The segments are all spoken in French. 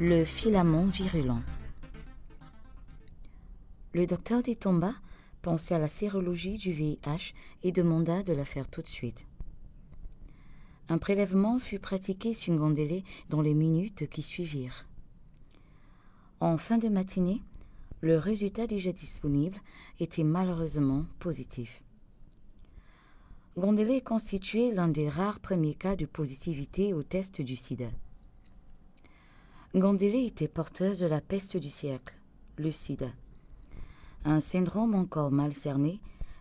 Le filament virulent. Le docteur Ditomba pensait à la sérologie du VIH et demanda de la faire tout de suite. Un prélèvement fut pratiqué sur Ngandélé dans les minutes qui suivirent. En fin de matinée, le résultat déjà disponible était malheureusement positif. Ngandélé constituait l'un des rares premiers cas de positivité au test du sida. Ngandélé était porteuse de la peste du siècle, le sida, un syndrome encore mal cerné,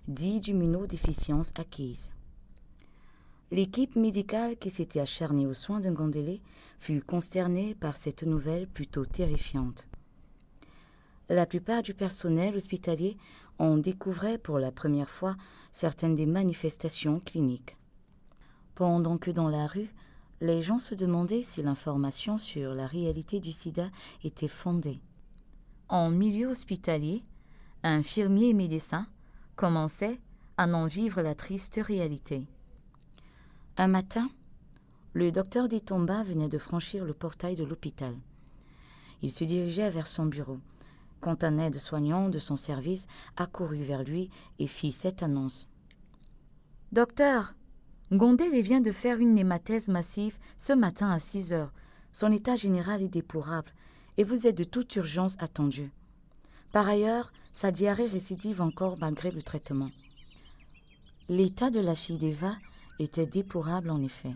dit d'immunodéficience acquise. L'équipe médicale qui s'était acharnée aux soins de Ngandélé fut consternée par cette nouvelle plutôt terrifiante. La plupart du personnel hospitalier en découvrait pour la première fois certaines des manifestations cliniques. Pendant que dans la rue, les gens se demandaient si l'information sur la réalité du sida était fondée. En milieu hospitalier, infirmiers et médecins commençaient à en vivre la triste réalité. Un matin, le docteur Ditomba venait de franchir le portail de l'hôpital. Il se dirigeait vers son bureau, quand un aide-soignant de son service accourut vers lui et fit cette annonce. « Docteur, Ngandélé vient de faire une hémathèse massive ce matin à 6 heures. Son état général est déplorable et vous êtes de toute urgence attendu. Par ailleurs, sa diarrhée récidive encore malgré le traitement. » L'état de la fille d'Eva était déplorable en effet.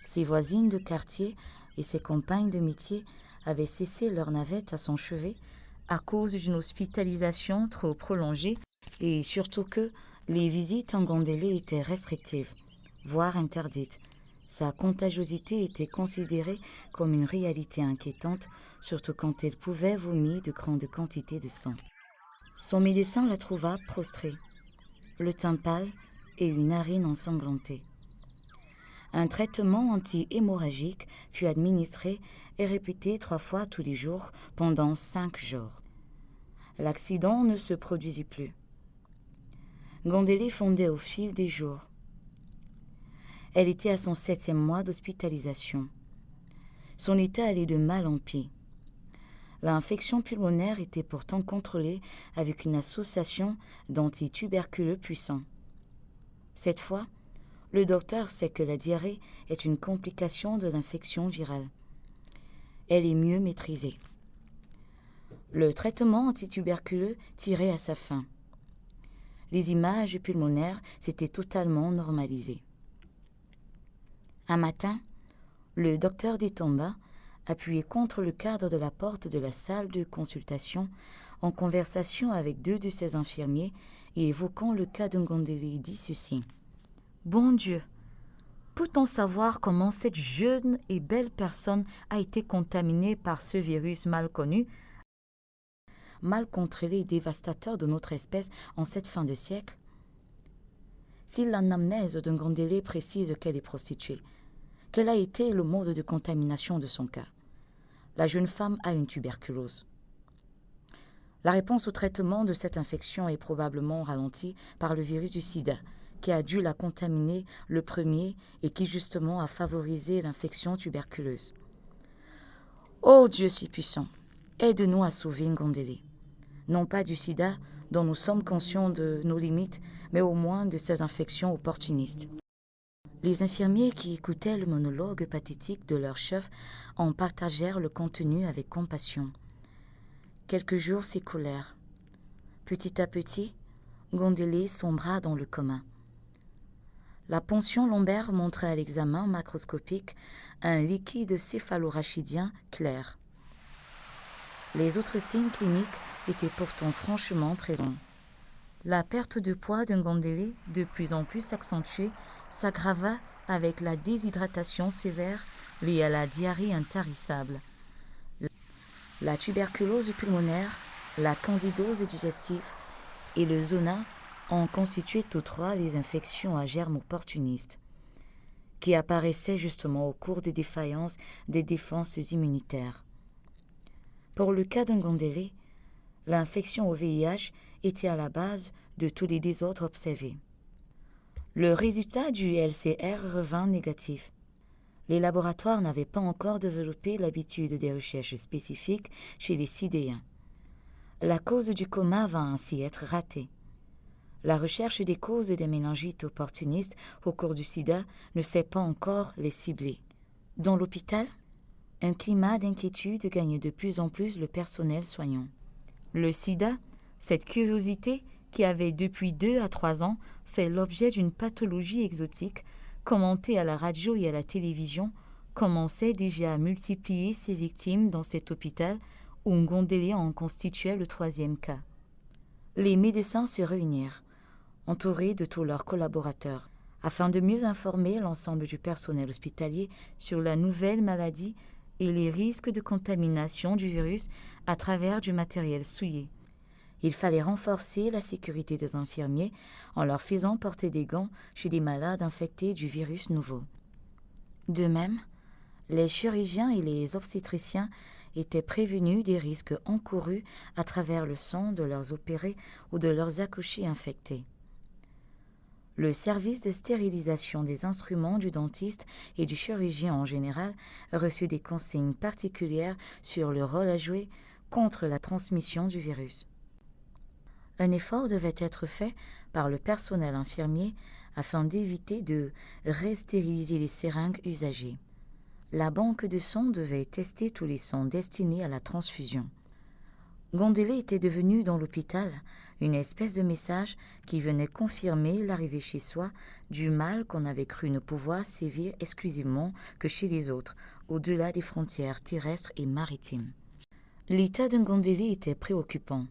Ses voisines de quartier et ses compagnes de métier avaient cessé leur navette à son chevet à cause d'une hospitalisation trop prolongée et surtout que les visites en Ngandélé étaient restrictives, voire interdites. Sa contagiosité était considérée comme une réalité inquiétante, surtout quand elle pouvait vomir de grandes quantités de sang. Son médecin la trouva prostrée, le teint pâle et une narine ensanglantée. Un traitement anti-hémorragique fut administré et répété 3 fois tous les jours pendant 5 jours. L'accident ne se produisit plus. Ngandélé fondait au fil des jours. Elle était à son 7e mois d'hospitalisation. Son état allait de mal en pis. L'infection pulmonaire était pourtant contrôlée avec une association d'antituberculeux puissants. Cette fois, le docteur sait que la diarrhée est une complication de l'infection virale. Elle est mieux maîtrisée. Le traitement antituberculeux tirait à sa fin. Les images pulmonaires s'étaient totalement normalisées. Un matin, le docteur Ditomba, appuyé contre le cadre de la porte de la salle de consultation, en conversation avec 2 de ses infirmiers et évoquant le cas de Ngandélé, dit ceci. « Bon Dieu, peut-on savoir comment cette jeune et belle personne a été contaminée par ce virus mal connu, mal contrôlé et dévastateur de notre espèce en cette fin de siècle? Si l'anamnèse de Ngandélé précise qu'elle est prostituée, quel a été le mode de contamination de son cas? La jeune femme a une tuberculose. La réponse au traitement de cette infection est probablement ralentie par le virus du sida, qui a dû la contaminer le premier et qui justement a favorisé l'infection tuberculeuse. Ô Dieu si puissant, aide-nous à sauver Ngandélé. Non pas du sida, dont nous sommes conscients de nos limites, mais au moins de ces infections opportunistes. » Les infirmiers qui écoutaient le monologue pathétique de leur chef en partagèrent le contenu avec compassion. Quelques jours s'écoulèrent. Petit à petit, Ngandélé sombra dans le coma. La ponction lombaire montrait à l'examen macroscopique un liquide céphalorachidien clair. Les autres signes cliniques étaient pourtant franchement présents. La perte de poids de Ngandélé, de plus en plus accentuée, s'aggrava avec la déshydratation sévère liée à la diarrhée intarissable. La tuberculose pulmonaire, la candidose digestive et le zona en constituaient tous 3 les infections à germes opportunistes, qui apparaissaient justement au cours des défaillances des défenses immunitaires. Pour le cas de Ngandélé, l'infection au VIH était à la base de tous les désordres observés. Le résultat du LCR revint négatif. Les laboratoires n'avaient pas encore développé l'habitude des recherches spécifiques chez les sidéens. La cause du coma va ainsi être ratée. La recherche des causes des méningites opportunistes au cours du sida ne sait pas encore les cibler. Dans l'hôpital, un climat d'inquiétude gagne de plus en plus le personnel soignant. Le sida, cette curiosité qui avait depuis 2 à 3 ans fait l'objet d'une pathologie exotique, commentée à la radio et à la télévision, commençait déjà à multiplier ses victimes dans cet hôpital où Ngondélé en constituait le 3e cas. Les médecins se réunirent, entourés de tous leurs collaborateurs, afin de mieux informer l'ensemble du personnel hospitalier sur la nouvelle maladie et les risques de contamination du virus à travers du matériel souillé. Il fallait renforcer la sécurité des infirmiers en leur faisant porter des gants chez des malades infectés du virus nouveau. De même, les chirurgiens et les obstétriciens étaient prévenus des risques encourus à travers le sang de leurs opérés ou de leurs accouchés infectés. Le service de stérilisation des instruments du dentiste et du chirurgien en général reçut des consignes particulières sur le rôle à jouer contre la transmission du virus. Un effort devait être fait par le personnel infirmier afin d'éviter de restériliser les seringues usagées. La banque de sang devait tester tous les sangs destinés à la transfusion. Ngondélé était devenu dans l'hôpital une espèce de message qui venait confirmer l'arrivée chez soi du mal qu'on avait cru ne pouvoir sévir exclusivement que chez les autres, au-delà des frontières terrestres et maritimes. L'état de Ngondélé était préoccupant.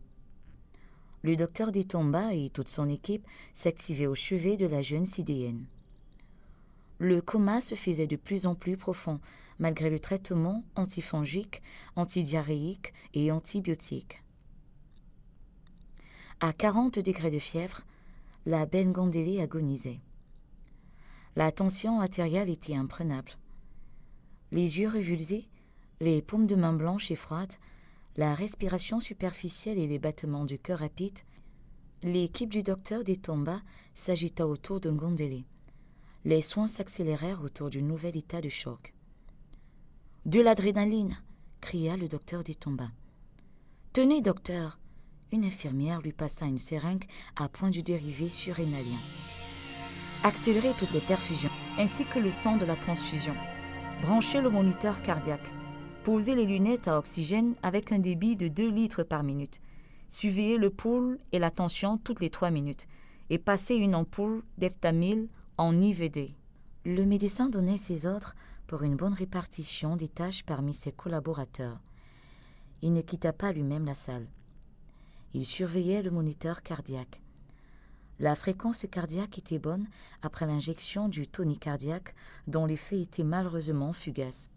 Le docteur Ditomba et toute son équipe s'activaient au chevet de la jeune sidéenne. Le coma se faisait de plus en plus profond, malgré le traitement antifongique, antidiarrhéique et antibiotique. À 40 degrés de fièvre, la belle Ngondélé agonisait. La tension artérielle était imprenable. Les yeux revulsés, les paumes de main blanches et froides, la respiration superficielle et les battements du cœur rapides, l'équipe du docteur Ditomba s'agita autour de Ngondélé. Les soins s'accélérèrent autour du nouvel état de choc. « De l'adrénaline !» cria le docteur Ditomba. « Tenez, docteur !» Une infirmière lui passa une seringue à point du dérivé surrénalien. « Accélérez toutes les perfusions, ainsi que le sang de la transfusion. Branchez le moniteur cardiaque. Posez les lunettes à oxygène avec un débit de 2 litres par minute. Suivez le pouls et la tension toutes les 3 minutes. Et passez une ampoule d'Eftamil en IVD. » Le médecin donnait ses ordres pour une bonne répartition des tâches parmi ses collaborateurs. Il ne quitta pas lui-même la salle. Il surveillait le moniteur cardiaque. La fréquence cardiaque était bonne après l'injection du tonique cardiaque dont l'effet était malheureusement fugace.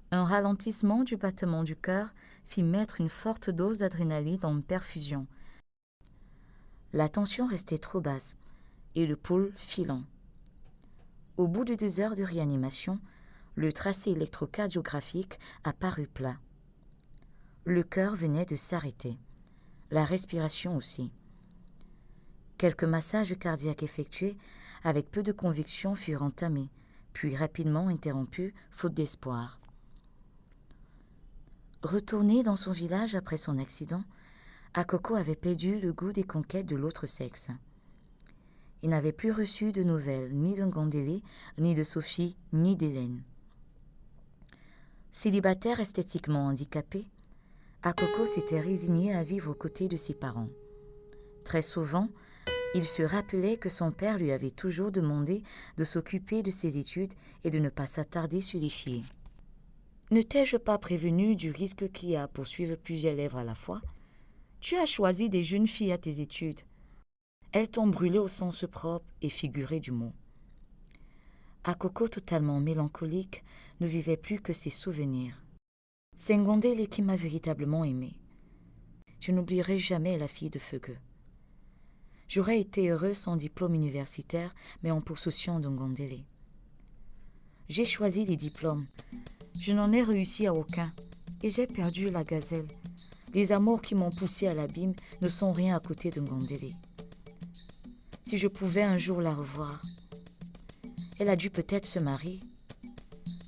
Un ralentissement du battement du cœur fit mettre une forte dose d'adrénaline en perfusion. La tension restait trop basse et le pouls filant. Au bout de 2 heures de réanimation, le tracé électrocardiographique apparut plat. Le cœur venait de s'arrêter, la respiration aussi. Quelques massages cardiaques effectués avec peu de conviction furent entamés, puis rapidement interrompus, faute d'espoir. Retourné dans son village après son accident, Akoko avait perdu le goût des conquêtes de l'autre sexe. Il n'avait plus reçu de nouvelles ni de Ngondélé, ni de Sophie, ni d'Hélène. Célibataire esthétiquement handicapé, Akoko s'était résigné à vivre aux côtés de ses parents. Très souvent, il se rappelait que son père lui avait toujours demandé de s'occuper de ses études et de ne pas s'attarder sur les filles. « Ne t'ai-je pas prévenu du risque qu'il y a pour suivre plusieurs lèvres à la fois ? Tu as choisi des jeunes filles à tes études. Elles t'ont brûlé au sens propre et figuré du mot. » Akoko, totalement mélancolique, ne vivait plus que ses souvenirs. « C'est Ngondélé qui m'a véritablement aimé. Je n'oublierai jamais la fille de Feugue. J'aurais été heureux sans diplôme universitaire, mais en possession de Ngondélé. J'ai choisi les diplômes. Je n'en ai réussi à aucun, et j'ai perdu la gazelle. Les amours qui m'ont poussé à l'abîme ne sont rien à côté de Ngondélé. Si je pouvais un jour la revoir. Elle a dû peut-être se marier.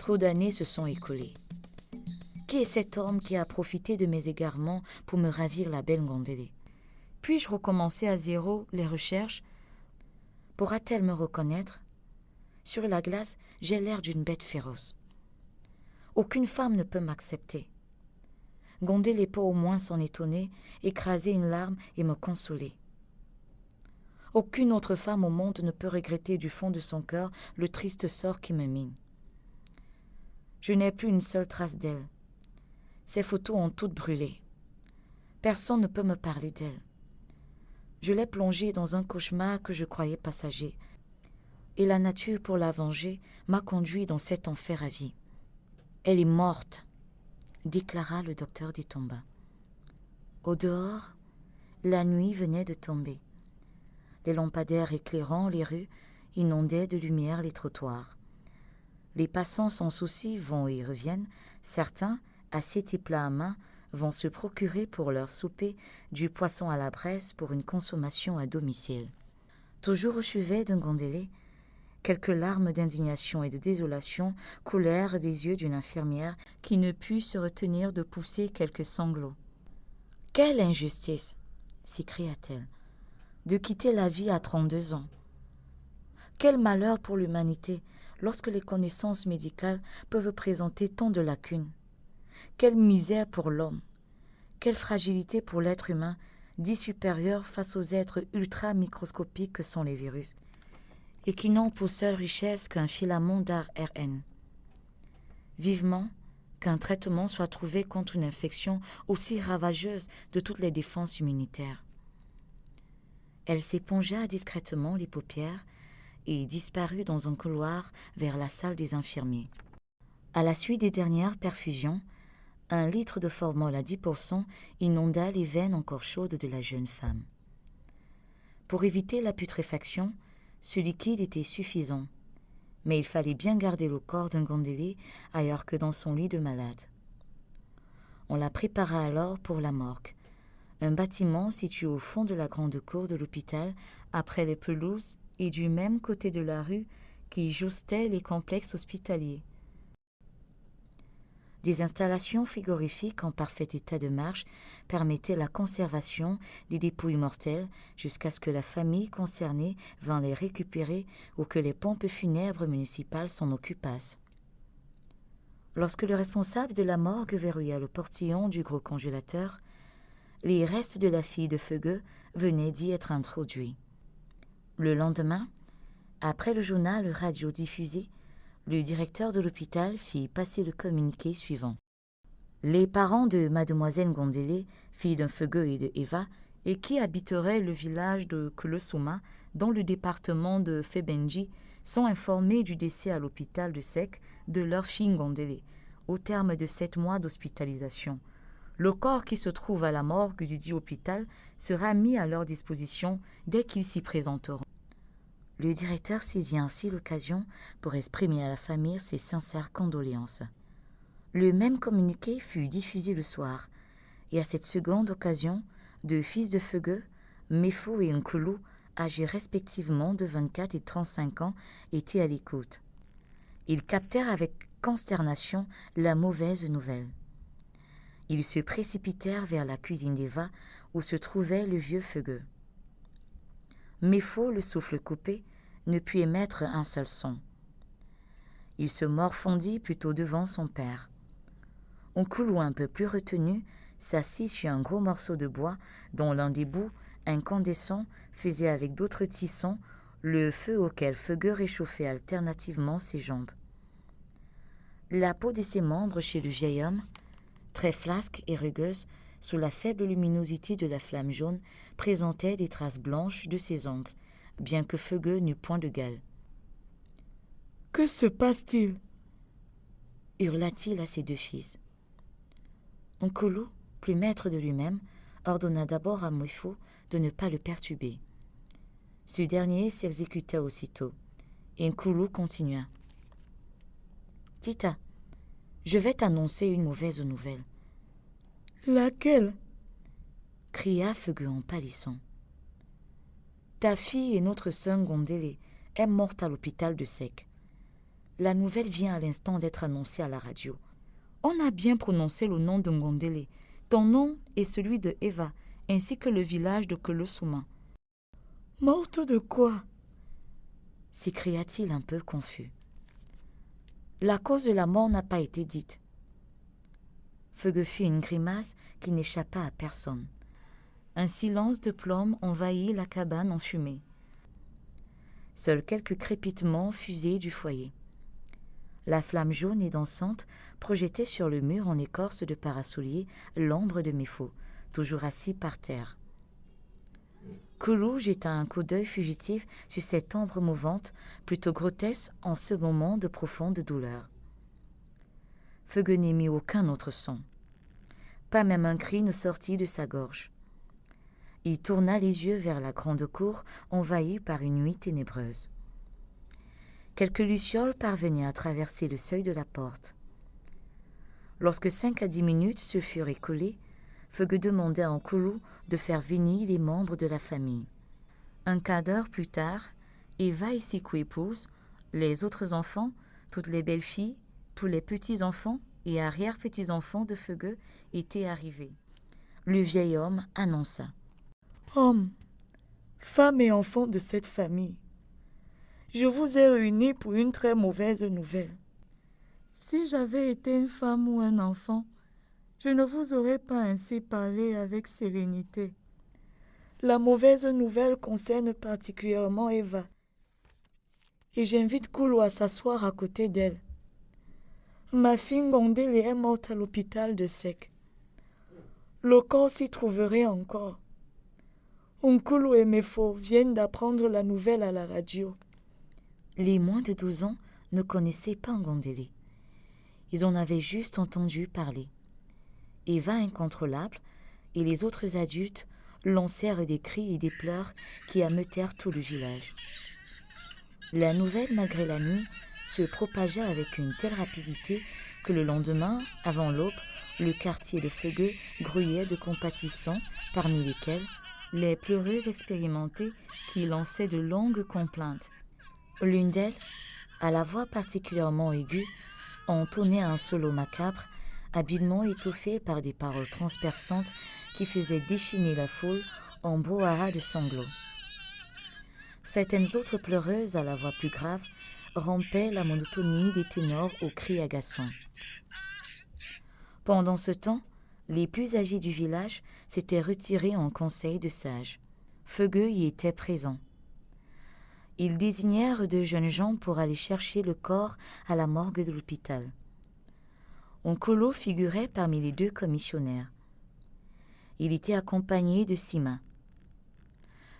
Trop d'années se sont écoulées. Qui est cet homme qui a profité de mes égarements pour me ravir la belle Ngondélé? Puis-je recommencer à zéro les recherches? Pourra-t-elle me reconnaître? Sur la glace, j'ai l'air d'une bête féroce. Aucune femme ne peut m'accepter. Ngondélé peut au moins s'en étonner, écraser une larme et me consoler. Aucune autre femme au monde ne peut regretter du fond de son cœur le triste sort qui me mine. Je n'ai plus une seule trace d'elle. Ses photos ont toutes brûlé. Personne ne peut me parler d'elle. Je l'ai plongée dans un cauchemar que je croyais passager, et la nature, pour la venger, m'a conduit dans cet enfer à vie. Elle est morte, déclara le docteur Ditomba. Au dehors, la nuit venait de tomber. Les lampadaires éclairant les rues inondaient de lumière les trottoirs. Les passants sans souci vont et reviennent. Certains, assiettes et plats à main, vont se procurer pour leur souper du poisson à la braise pour une consommation à domicile. Toujours au chevet d'un Ngondélé, quelques larmes d'indignation et de désolation coulèrent des yeux d'une infirmière qui ne put se retenir de pousser quelques sanglots. « Quelle injustice !» s'écria-t-elle, « de quitter la vie à 32 ans. Quel malheur pour l'humanité lorsque les connaissances médicales peuvent présenter tant de lacunes. Quelle misère pour l'homme, quelle fragilité pour l'être humain, dit supérieur face aux êtres ultra-microscopiques que sont les virus, et qui n'ont pour seule richesse qu'un filament d'ARN. Vivement qu'un traitement soit trouvé contre une infection aussi ravageuse de toutes les défenses immunitaires. Elle s'épongea discrètement les paupières et disparut dans un couloir vers la salle des infirmiers. À la suite des dernières perfusions, 1 litre de formol à 10% inonda les veines encore chaudes de la jeune femme. Pour éviter la putréfaction, ce liquide était suffisant, mais il fallait bien garder le corps d'un Ngondélé ailleurs que dans son lit de malade. On la prépara alors pour la morgue, un bâtiment situé au fond de la grande cour de l'hôpital, après les pelouses et du même côté de la rue qui joustait les complexes hospitaliers. Des installations frigorifiques en parfait état de marche permettaient la conservation des dépouilles mortelles jusqu'à ce que la famille concernée vînt les récupérer ou que les pompes funèbres municipales s'en occupassent. Lorsque le responsable de la morgue verrouilla le portillon du gros congélateur, les restes de la fille de Feugueux venaient d'y être introduits. Le lendemain, après le journal radio diffusé, le directeur de l'hôpital fit passer le communiqué suivant. Les parents de mademoiselle Ngondélé, fille d'un Feugueux et de Eva, et qui habiteraient le village de Kulesuma, dans le département de Febenji, sont informés du décès à l'hôpital de Sek de leur fille Ngondélé, au terme de 7 mois d'hospitalisation. Le corps qui se trouve à la morgue du dit hôpital sera mis à leur disposition dès qu'ils s'y présenteront. Le directeur saisit ainsi l'occasion pour exprimer à la famille ses sincères condoléances. Le même communiqué fut diffusé le soir, et à cette seconde occasion, 2 fils de Feugueux, Mefo et Nkoulou, âgés respectivement de 24 et 35 ans, étaient à l'écoute. Ils captèrent avec consternation la mauvaise nouvelle. Ils se précipitèrent vers la cuisine d'Eva, où se trouvait le vieux Feugueux. Mefo, le souffle coupé, ne put émettre un seul son. Il se morfondit plutôt devant son père. Nkoulou, un peu plus retenu, s'assit sur un gros morceau de bois dont l'un des bouts, incandescent, faisait avec d'autres tissons le feu auquel Feugueux réchauffait alternativement ses jambes. La peau de ses membres chez le vieil homme, très flasque et rugueuse, sous la faible luminosité de la flamme jaune, présentait des traces blanches de ses ongles, bien que Feugueux n'eût point de gale. « Que se passe-t-il » hurla-t-il à ses 2 fils. Nkoulou, plus maître de lui-même, ordonna d'abord à Mefo de ne pas le perturber. Ce dernier s'exécuta aussitôt, et Nkoulou continua. « Tita, je vais t'annoncer une mauvaise nouvelle. »« Laquelle » cria Feugueux en pâlissant. « Ta fille et notre sœur Ngondélé est morte à l'hôpital de Sek. La nouvelle vient à l'instant d'être annoncée à la radio. On a bien prononcé le nom de Ngondele, ton nom et celui de Eva, ainsi que le village de Kolosuma. Morte de quoi? S'écria-t-il un peu confus. La cause de la mort n'a pas été dite. Feugue fit une grimace qui n'échappa à personne. Un silence de plomb envahit la cabane enfumée. Seuls quelques crépitements fusaient du foyer. La flamme jaune et dansante projetait sur le mur en écorce de parasolier l'ombre de Mefo, toujours assis par terre. Koulou jeta un coup d'œil fugitif sur cette ombre mouvante, plutôt grotesque en ce moment de profonde douleur. Feugue n'émit aucun autre son. Pas même un cri ne sortit de sa gorge. Il tourna les yeux vers la grande cour envahie par une nuit ténébreuse. Quelques lucioles parvenaient à traverser le seuil de la porte. Lorsque 5 à 10 minutes se furent écoulées, Feugue demanda à Koulou de faire venir les membres de la famille. Un quart d'heure plus tard, Eva et ses coépouses, les autres enfants, toutes les belles-filles, tous les petits-enfants et arrière-petits-enfants de Feugue étaient arrivés. Le vieil homme annonça. « Hommes, femmes et enfants de cette famille, je vous ai réunis pour une très mauvaise nouvelle. Si j'avais été une femme ou un enfant, je ne vous aurais pas ainsi parlé avec sérénité. La mauvaise nouvelle concerne particulièrement Eva, et j'invite Koulou à s'asseoir à côté d'elle. Ma fille Ngondele est morte à l'hôpital de Sek. Le corps s'y trouverait encore. Koulou et Mefo viennent d'apprendre la nouvelle à la radio. Les moins de 12 ans ne connaissaient pas Ngondele. Ils en avaient juste entendu parler. Eva incontrôlable et les autres adultes lancèrent des cris et des pleurs qui ameutèrent tout le village. La nouvelle, malgré la nuit, se propagea avec une telle rapidité que le lendemain, avant l'aube, le quartier de Feugue grouillait de compatissants, parmi lesquels les pleureuses expérimentées qui lançaient de longues complaintes. L'une d'elles, à la voix particulièrement aiguë, entonnait un solo macabre, habilement étoffé par des paroles transperçantes qui faisaient déchaîner la foule en brouhaha de sanglots. Certaines autres pleureuses, à la voix plus grave, rompaient la monotonie des ténors aux cris agaçants. Pendant ce temps, les plus âgés du village s'étaient retirés en conseil de sages. Feugue y était présent. Ils désignèrent de jeunes gens pour aller chercher le corps à la morgue de l'hôpital. Koulou figurait parmi les 2 commissionnaires. Il était accompagné de Sima.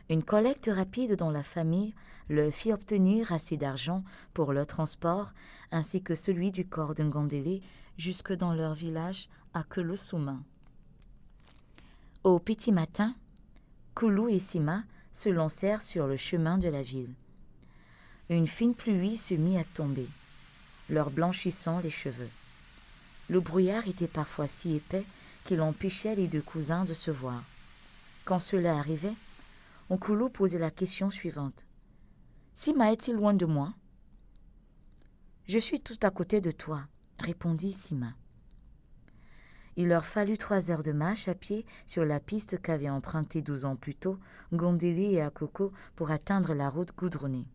Une collecte rapide dans la famille leur fit obtenir assez d'argent pour leur transport ainsi que celui du corps de Ngondele jusque dans leur village à Kolosuma. Au petit matin, Koulou et Sima se lancèrent sur le chemin de la ville. Une fine pluie se mit à tomber, leur blanchissant les cheveux. Le brouillard était parfois si épais qu'il empêchait les 2 cousins de se voir. Quand cela arrivait, Koulou posait la question suivante. « Sima est-il loin de moi ?»« Je suis tout à côté de toi, » répondit Sima. Il leur fallut 3 heures de marche à pied sur la piste qu'avaient empruntée 12 ans plus tôt Ngondele et Akoko pour atteindre la route goudronnée.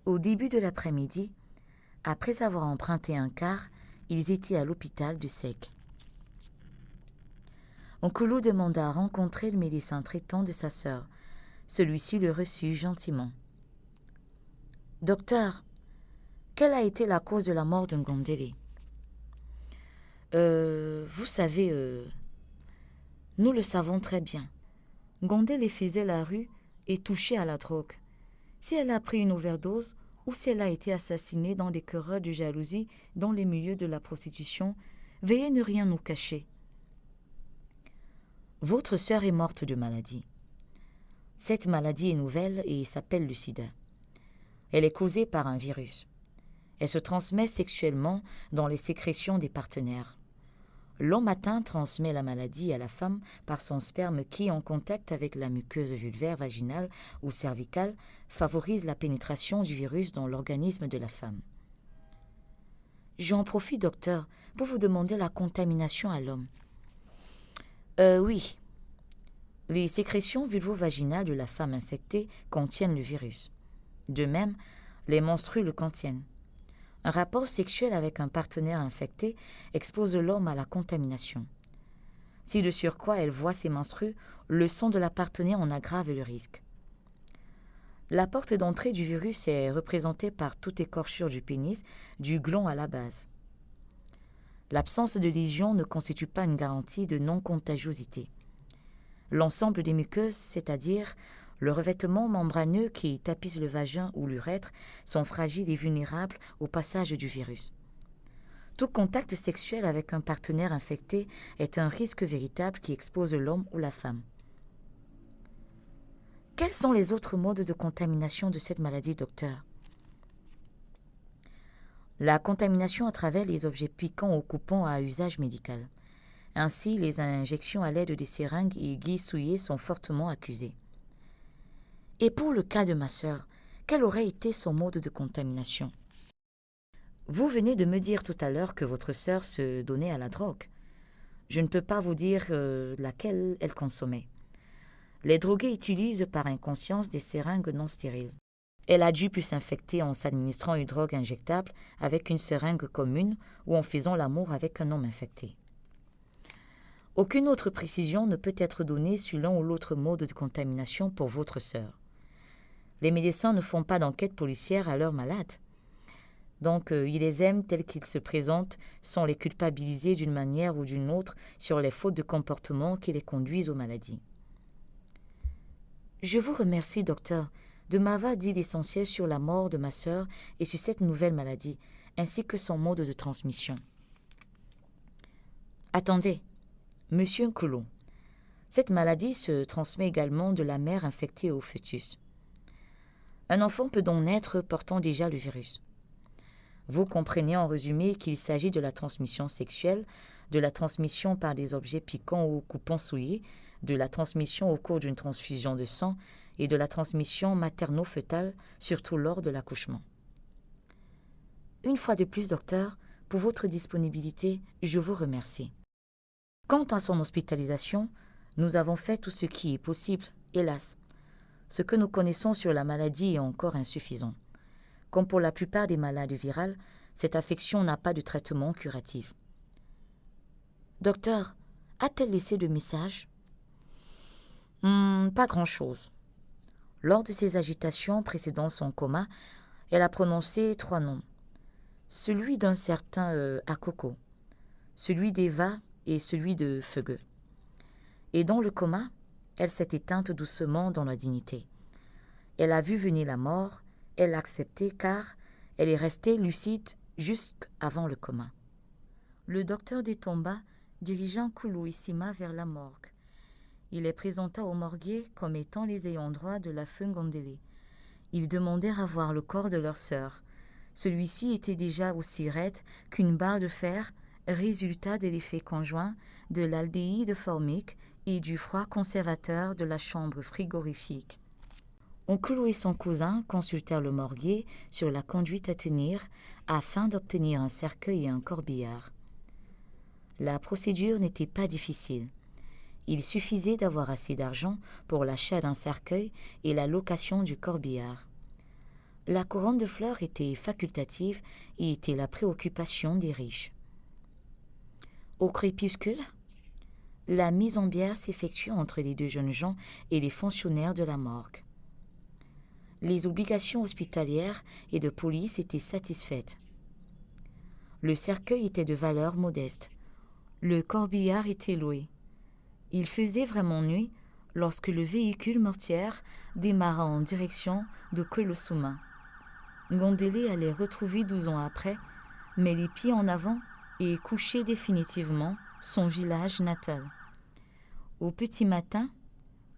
Au début de l'après-midi, après avoir emprunté un quart, ils étaient à l'hôpital de Sek. Koulou demanda à rencontrer le médecin traitant de sa sœur. Celui-ci le reçut gentiment. « Docteur, quelle a été la cause de la mort de Ngondele ?»« Vous savez, nous le savons très bien. Ngondele faisait la rue et touchait à la drogue. Si elle a pris une overdose ou si elle a été assassinée dans des querelles de jalousie dans les milieux de la prostitution, veuillez ne rien nous cacher. Votre sœur est morte de maladie. Cette maladie est nouvelle et s'appelle le sida. Elle est causée par un virus. Elle se transmet sexuellement dans les sécrétions des partenaires. L'homme atteint transmet la maladie à la femme par son sperme qui, en contact avec la muqueuse vulvaire, vaginale ou cervicale, favorise la pénétration du virus dans l'organisme de la femme. J'en profite, docteur, pour vous demander la contamination à l'homme. Oui. Les sécrétions vulvo-vaginales de la femme infectée contiennent le virus. De même, les menstrues le contiennent. Un rapport sexuel avec un partenaire infecté expose l'homme à la contamination. Si de surcroît elle voit ses menstrues, le sang de la partenaire en aggrave le risque. La porte d'entrée du virus est représentée par toute écorchure du pénis, du gland à la base. L'absence de lésion ne constitue pas une garantie de non-contagiosité. L'ensemble des muqueuses, c'est-à-dire le revêtement membraneux qui tapisse le vagin ou l'urètre, sont fragiles et vulnérables au passage du virus. Tout contact sexuel avec un partenaire infecté est un risque véritable qui expose l'homme ou la femme. Quels sont les autres modes de contamination de cette maladie, docteur? La contamination à travers les objets piquants ou coupants à usage médical. Ainsi, les injections à l'aide des seringues et aiguilles souillées sont fortement accusées. Et pour le cas de ma sœur, quel aurait été son mode de contamination? Vous venez de me dire tout à l'heure que votre sœur se donnait à la drogue. Je ne peux pas vous dire laquelle elle consommait. Les drogués utilisent par inconscience des seringues non stériles. Elle a dû s'infecter en s'administrant une drogue injectable avec une seringue commune ou en faisant l'amour avec un homme infecté. Aucune autre précision ne peut être donnée sur l'un ou l'autre mode de contamination pour votre sœur. Les médecins ne font pas d'enquête policière à leurs malades. Donc, ils les aiment tels qu'ils se présentent sans les culpabiliser d'une manière ou d'une autre sur les fautes de comportement qui les conduisent aux maladies. Je vous remercie, docteur, de m'avoir dit l'essentiel sur la mort de ma sœur et sur cette nouvelle maladie, ainsi que son mode de transmission. Attendez, monsieur Nkoulou, cette maladie se transmet également de la mère infectée au fœtus. Un enfant peut donc naître portant déjà le virus. Vous comprenez en résumé qu'il s'agit de la transmission sexuelle, de la transmission par des objets piquants ou coupants souillés, de la transmission au cours d'une transfusion de sang et de la transmission materno-fœtale, surtout lors de l'accouchement. Une fois de plus, docteur, pour votre disponibilité, je vous remercie. Quant à son hospitalisation, nous avons fait tout ce qui est possible, hélas. Ce que nous connaissons sur la maladie est encore insuffisant. Comme pour la plupart des maladies virales, cette affection n'a pas de traitement curatif. Docteur, a-t-elle laissé de messages? Pas grand-chose. Lors de ses agitations précédant son coma, elle a prononcé 3 noms. Celui d'un certain Akoko, celui d'Eva et celui de Feugue. Et dans le coma, elle s'est éteinte doucement dans la dignité. Elle a vu venir la mort, elle l'a acceptée car elle est restée lucide jusqu'avant le coma. Le docteur détomba, dirigeant Nkoulou Issima vers la morgue. Il les présenta au morguier comme étant les ayants droit de la Fungondélé. Ils demandèrent à voir le corps de leur sœur. Celui-ci était déjà aussi raide qu'une barre de fer, résultat de l'effet conjoint de l'aldéhyde formique et du froid conservateur de la chambre frigorifique. Nkoulou et son cousin consultèrent le morguier sur la conduite à tenir afin d'obtenir un cercueil et un corbillard. La procédure n'était pas difficile. Il suffisait d'avoir assez d'argent pour l'achat d'un cercueil et la location du corbillard. La couronne de fleurs était facultative et était la préoccupation des riches. Au crépuscule, la mise en bière s'effectue entre les deux jeunes gens et les fonctionnaires de la morgue. Les obligations hospitalières et de police étaient satisfaites. Le cercueil était de valeur modeste. Le corbillard était loué. Il faisait vraiment nuit lorsque le véhicule mortière démarra en direction de Kolosuma. Ngondélé allait retrouver 12 ans après, mais les pieds en avant et coucher définitivement son village natal. Au petit matin,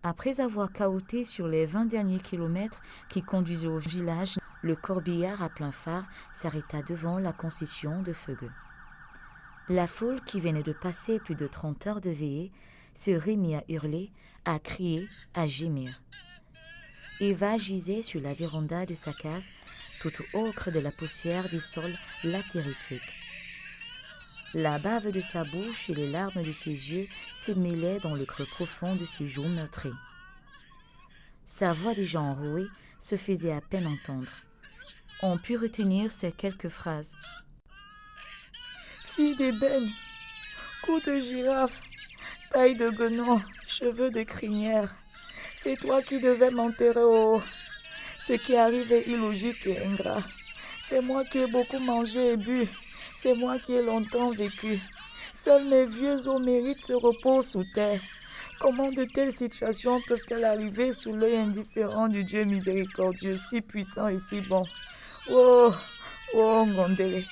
après avoir cahoté sur les 20 derniers kilomètres qui conduisaient au village, le corbillard à plein phare s'arrêta devant la concession de Feugue. La foule qui venait de passer plus de 30 heures de veillée se remit à hurler, à crier, à gémir. Eva gisait sur la véranda de sa case, toute ocre de la poussière des sols latéritiques. La bave de sa bouche et les larmes de ses yeux se mêlaient dans le creux profond de ses joues meurtries. Sa voix déjà enrouée se faisait à peine entendre. On put retenir ces quelques phrases. Fille d'ébène, cou de girafe, taille de guenon, cheveux de crinière. C'est toi qui devais m'enterrer au haut. Ce qui arrive est illogique et ingrat. C'est moi qui ai beaucoup mangé et bu. C'est moi qui ai longtemps vécu. Seuls mes vieux os méritent ce repos sous terre. Comment de telles situations peuvent-elles arriver sous l'œil indifférent du Dieu miséricordieux, si puissant et si bon? Oh, oh, Ngondele.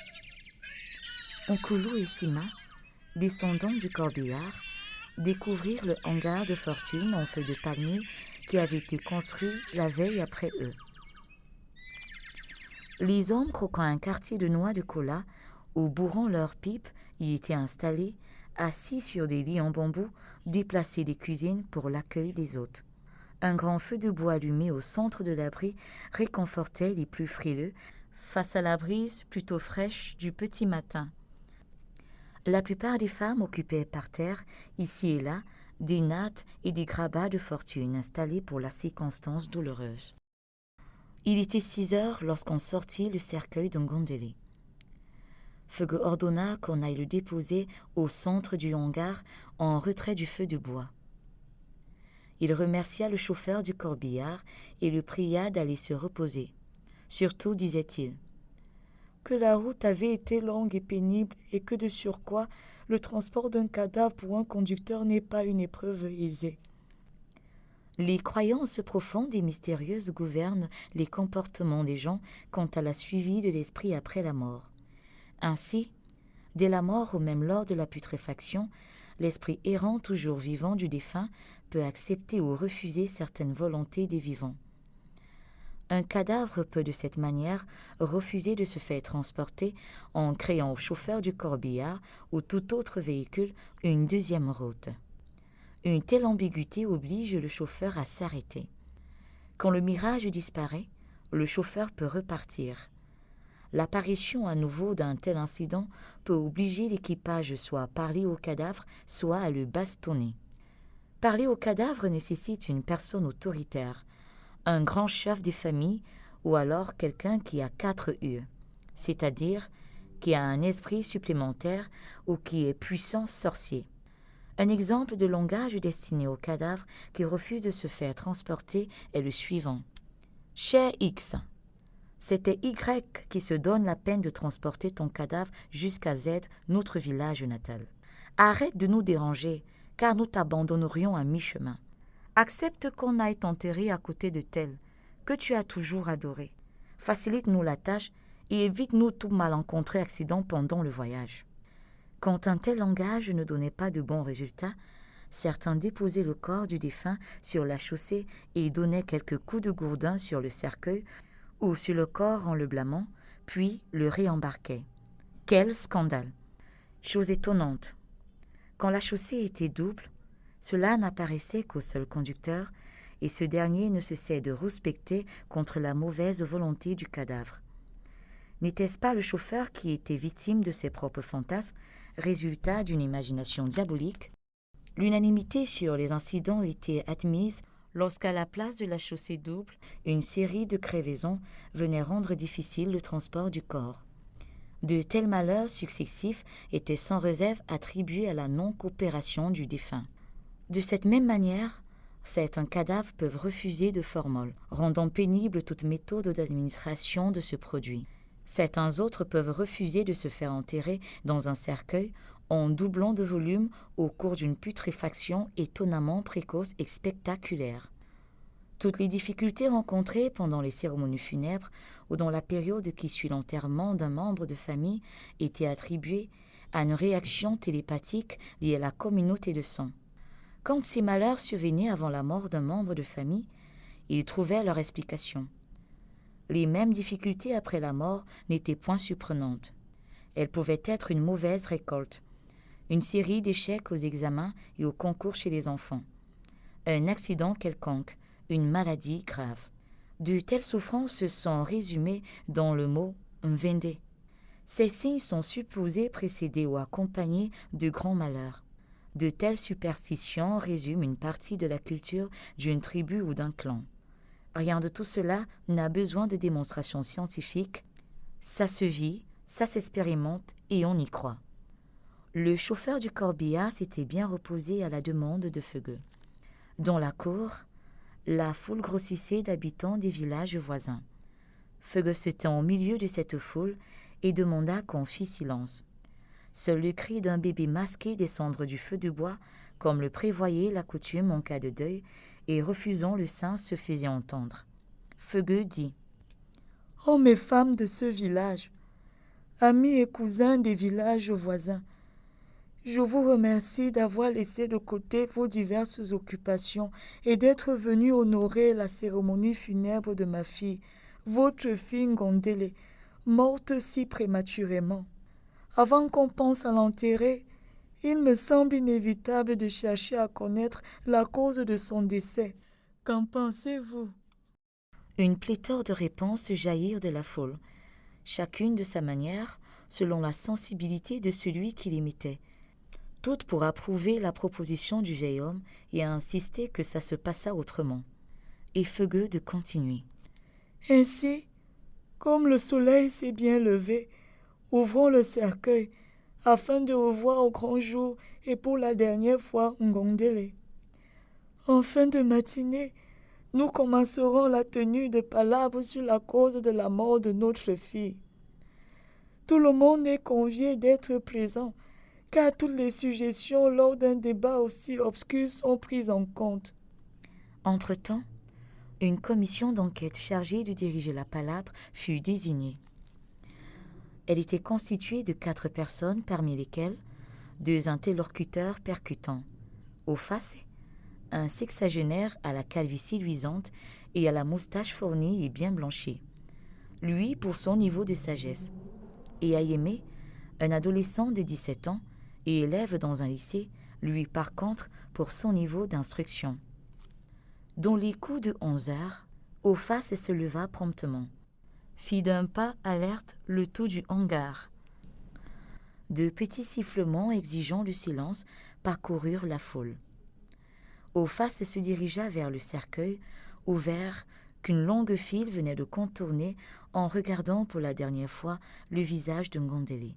Nkulu et Sima, descendants du corbillard, découvrirent le hangar de fortune en feuilles de palmier qui avait été construit la veille après eux. Les hommes croquant un quartier de noix de cola ou bourrant leurs pipes y étaient installés, assis sur des lits en bambou, déplacés des cuisines pour l'accueil des hôtes. Un grand feu de bois allumé au centre de l'abri réconfortait les plus frileux face à la brise plutôt fraîche du petit matin. La plupart des femmes occupaient par terre, ici et là, des nattes et des grabats de fortune installés pour la circonstance douloureuse. Il était 6 heures lorsqu'on sortit le cercueil de Ngondele. Fugue ordonna qu'on aille le déposer au centre du hangar en retrait du feu de bois. Il remercia le chauffeur du corbillard et le pria d'aller se reposer. Surtout, disait-il, que la route avait été longue et pénible et que de surcroît, le transport d'un cadavre pour un conducteur n'est pas une épreuve aisée. Les croyances profondes et mystérieuses gouvernent les comportements des gens quant à la suivi de l'esprit après la mort. Ainsi, dès la mort ou même lors de la putréfaction, l'esprit errant toujours vivant du défunt peut accepter ou refuser certaines volontés des vivants. Un cadavre peut de cette manière refuser de se faire transporter en créant au chauffeur du corbillard ou tout autre véhicule une deuxième route. Une telle ambiguïté oblige le chauffeur à s'arrêter. Quand le mirage disparaît, le chauffeur peut repartir. L'apparition à nouveau d'un tel incident peut obliger l'équipage soit à parler au cadavre, soit à le bastonner. Parler au cadavre nécessite une personne autoritaire, un grand chef des familles ou alors quelqu'un qui a 4 yeux, c'est-à-dire qui a un esprit supplémentaire ou qui est puissant sorcier. Un exemple de langage destiné au cadavre qui refuse de se faire transporter est le suivant. Cher X, c'était Y qui se donne la peine de transporter ton cadavre jusqu'à Z, notre village natal. Arrête de nous déranger, car nous t'abandonnerions à mi-chemin. Accepte qu'on aille t'enterrer à côté de tel, que tu as toujours adoré. Facilite-nous la tâche et évite-nous tout malencontreux accident pendant le voyage. Quand un tel langage ne donnait pas de bons résultats, certains déposaient le corps du défunt sur la chaussée et donnaient quelques coups de gourdin sur le cercueil ou sur le corps en le blâmant, puis le réembarquaient. Quel scandale! Chose étonnante, quand la chaussée était double, cela n'apparaissait qu'au seul conducteur, et ce dernier ne cessait de rouspecter contre la mauvaise volonté du cadavre. N'était-ce pas le chauffeur qui était victime de ses propres fantasmes, résultat d'une imagination diabolique? L'unanimité sur les incidents était admise lorsqu'à la place de la chaussée double, une série de crevaisons venait rendre difficile le transport du corps. De tels malheurs successifs étaient sans réserve attribués à la non-coopération du défunt. De cette même manière, certains cadavres peuvent refuser de formol, rendant pénible toute méthode d'administration de ce produit. Certains autres peuvent refuser de se faire enterrer dans un cercueil en doublant de volume au cours d'une putréfaction étonnamment précoce et spectaculaire. Toutes les difficultés rencontrées pendant les cérémonies funèbres ou dans la période qui suit l'enterrement d'un membre de famille étaient attribuées à une réaction télépathique liée à la communauté de sang. Quand ces malheurs survenaient avant la mort d'un membre de famille, ils trouvaient leur explication. Les mêmes difficultés après la mort n'étaient point surprenantes. Elles pouvaient être une mauvaise récolte, une série d'échecs aux examens et aux concours chez les enfants, un accident quelconque, une maladie grave. De telles souffrances sont résumées dans le mot « Mvende ». Ces signes sont supposés précéder ou accompagner de grands malheurs. De telles superstitions résument une partie de la culture d'une tribu ou d'un clan. Rien de tout cela n'a besoin de démonstration scientifique. Ça se vit, ça s'expérimente et on y croit. Le chauffeur du corbillard s'était bien reposé à la demande de Feugue. Dans la cour, la foule grossissait d'habitants des villages voisins. Feugue se tint au milieu de cette foule et demanda qu'on fît silence. Seul le cri d'un bébé masqué descendre du feu de bois, comme le prévoyait la coutume en cas de deuil, et refusant le sein se faisait entendre. Feugue dit « Hommes et femmes de ce village, amis et cousins des villages voisins, je vous remercie d'avoir laissé de côté vos diverses occupations et d'être venus honorer la cérémonie funèbre de ma fille, votre fille Ngondele, morte si prématurément. Avant qu'on pense à l'enterrer, il me semble inévitable de chercher à connaître la cause de son décès. Qu'en pensez-vous » Une pléthore de réponses jaillirent de la foule, chacune de sa manière, selon la sensibilité de celui qui l'imitait, toutes pour approuver la proposition du vieil homme et à insister que ça se passa autrement. Et Feugue de continuer. « Ainsi, comme le soleil s'est bien levé, ouvrons le cercueil, afin de revoir au grand jour et pour la dernière fois Ngondele. En fin de matinée, nous commencerons la tenue de palabres sur la cause de la mort de notre fille. Tout le monde est convié d'être présent, car toutes les suggestions lors d'un débat aussi obscur sont prises en compte. » Entre-temps, une commission d'enquête chargée de diriger la palabre fut désignée. Elle était constituée de 4 personnes, parmi lesquelles 2 interlocuteurs percutants. Au face, un sexagénaire à la calvitie luisante et à la moustache fournie et bien blanchie. Lui pour son niveau de sagesse. Et Ayémé, un adolescent de 17 ans et élève dans un lycée, lui par contre pour son niveau d'instruction. Dans les coups de 11 heures, Ophace se leva promptement, fit d'un pas alerte le tour du hangar. De petits sifflements exigeant le silence parcoururent la foule. Ophace se dirigea vers le cercueil ouvert qu'une longue file venait de contourner en regardant pour la dernière fois le visage de Ngondele.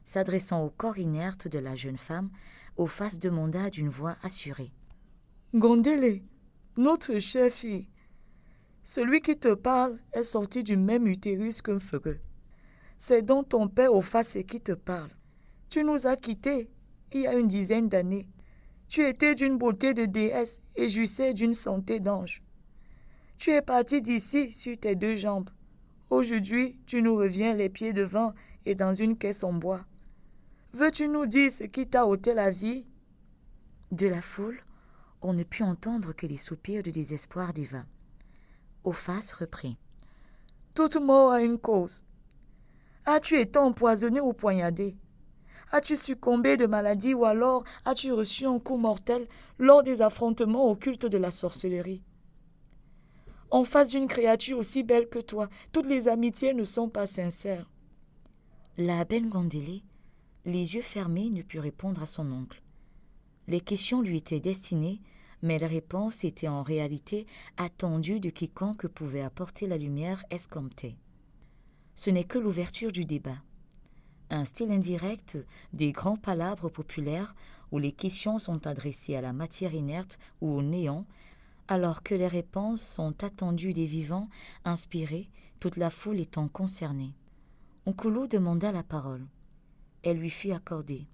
S'adressant au corps inerte de la jeune femme, Ophace demanda d'une voix assurée. « Ngondele, notre chère fille, celui qui te parle est sorti du même utérus qu'un Feugue. C'est donc ton père Ophace qui te parle. Tu nous as quittés il y a une dizaine d'années. Tu étais d'une beauté de déesse et jouissais d'une santé d'ange. Tu es parti d'ici sur tes 2 jambes. Aujourd'hui, tu nous reviens les pieds devant et dans une caisse en bois. Veux-tu nous dire ce qui t'a ôté la vie ?» De la foule, on ne put entendre que les soupirs de désespoir d'Eva. Ophace reprit. « Toute mort a une cause. As-tu été empoisonné ou poignardé? As-tu succombé de maladie ou alors as-tu reçu un coup mortel lors des affrontements au culte de la sorcellerie? En face d'une créature aussi belle que toi, toutes les amitiés ne sont pas sincères. » La belle Ngondele, les yeux fermés, ne put répondre à son oncle. Les questions lui étaient destinées, mais les réponses étaient en réalité attendues de quiconque pouvait apporter la lumière escomptée. Ce n'est que l'ouverture du débat. Un style indirect des grands palabres populaires où les questions sont adressées à la matière inerte ou au néant, alors que les réponses sont attendues des vivants, inspirés, toute la foule étant concernée. Nkulu demanda la parole. Elle lui fut accordée.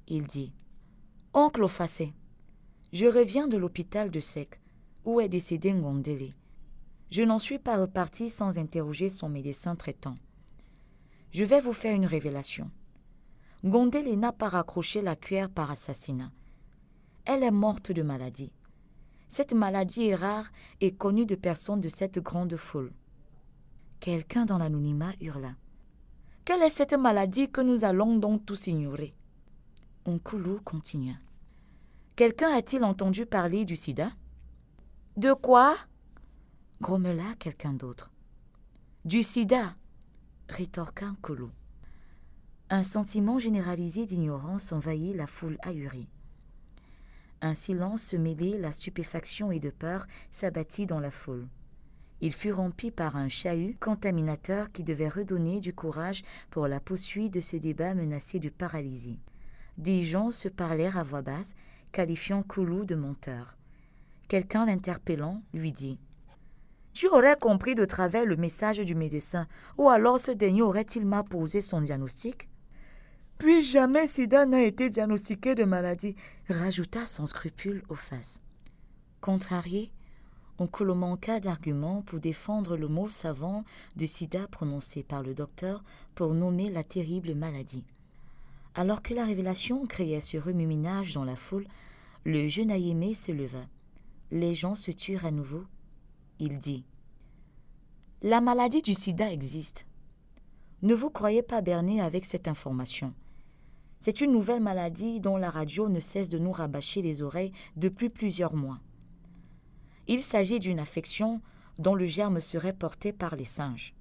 Il dit « Oncle Ophace, je reviens de l'hôpital de Sek, où est décédé Ngondele. Je n'en suis pas reparti sans interroger son médecin traitant. Je vais vous faire une révélation. Ngondele n'a pas raccroché la cuillère par assassinat. Elle est morte de maladie. Cette maladie est rare et connue de personnes de cette grande foule. » Quelqu'un dans l'anonymat hurla. « Quelle est cette maladie que nous allons donc tous ignorer ?» Nkulu continua. Quelqu'un a-t-il entendu parler du sida? De quoi? Grommela quelqu'un d'autre. Du sida, rétorqua Nkulu. Un sentiment généralisé d'ignorance envahit la foule ahurie. Un silence mêlé la stupéfaction et de peur s'abattit dans la foule. Il fut rempli par un chahut contaminateur qui devait redonner du courage pour la poursuite de ce débat menacé de paralysie. Des gens se parlèrent à voix basse, qualifiant Nkulu de menteur. Quelqu'un l'interpellant lui dit « Tu aurais compris de travers le message du médecin, ou alors ce dernier aurait-il mal posé son diagnostic ?» Puis jamais sida n'a été diagnostiqué de maladie, rajouta sans scrupule Ofas. Contrarié, Nkulu manqua d'arguments pour défendre le mot savant de sida prononcé par le docteur pour nommer la terrible maladie. Alors que la révélation créait ce remue-ménage dans la foule, le jeune Ayémé se leva. Les gens se turent à nouveau. Il dit « La maladie du sida existe. Ne vous croyez pas berner avec cette information. C'est une nouvelle maladie dont la radio ne cesse de nous rabâcher les oreilles depuis plusieurs mois. Il s'agit d'une affection dont le germe serait porté par les singes.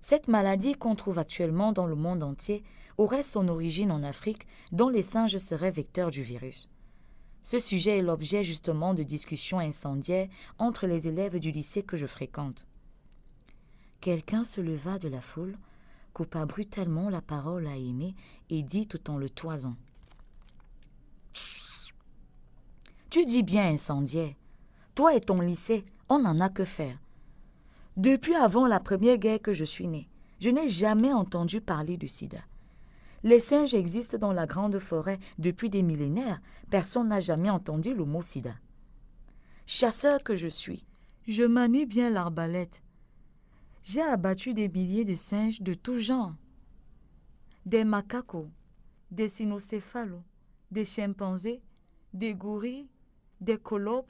Cette maladie qu'on trouve actuellement dans le monde entier aurait son origine en Afrique, dont les singes seraient vecteurs du virus. Ce sujet est l'objet justement de discussions incendiaires entre les élèves du lycée que je fréquente. » Quelqu'un se leva de la foule, coupa brutalement la parole à Aimé et dit tout en le toisant. « Tu dis bien incendiaire. Toi et ton lycée, on n'en a que faire. Depuis avant la première guerre que je suis né, je n'ai jamais entendu parler de sida. Les singes existent dans la grande forêt depuis des millénaires. Personne n'a jamais entendu le mot sida. Chasseur que je suis, je manie bien l'arbalète. J'ai abattu des milliers de singes de tout genre. Des macacos, des cynocéphalos, des chimpanzés, des gorilles, des colobes,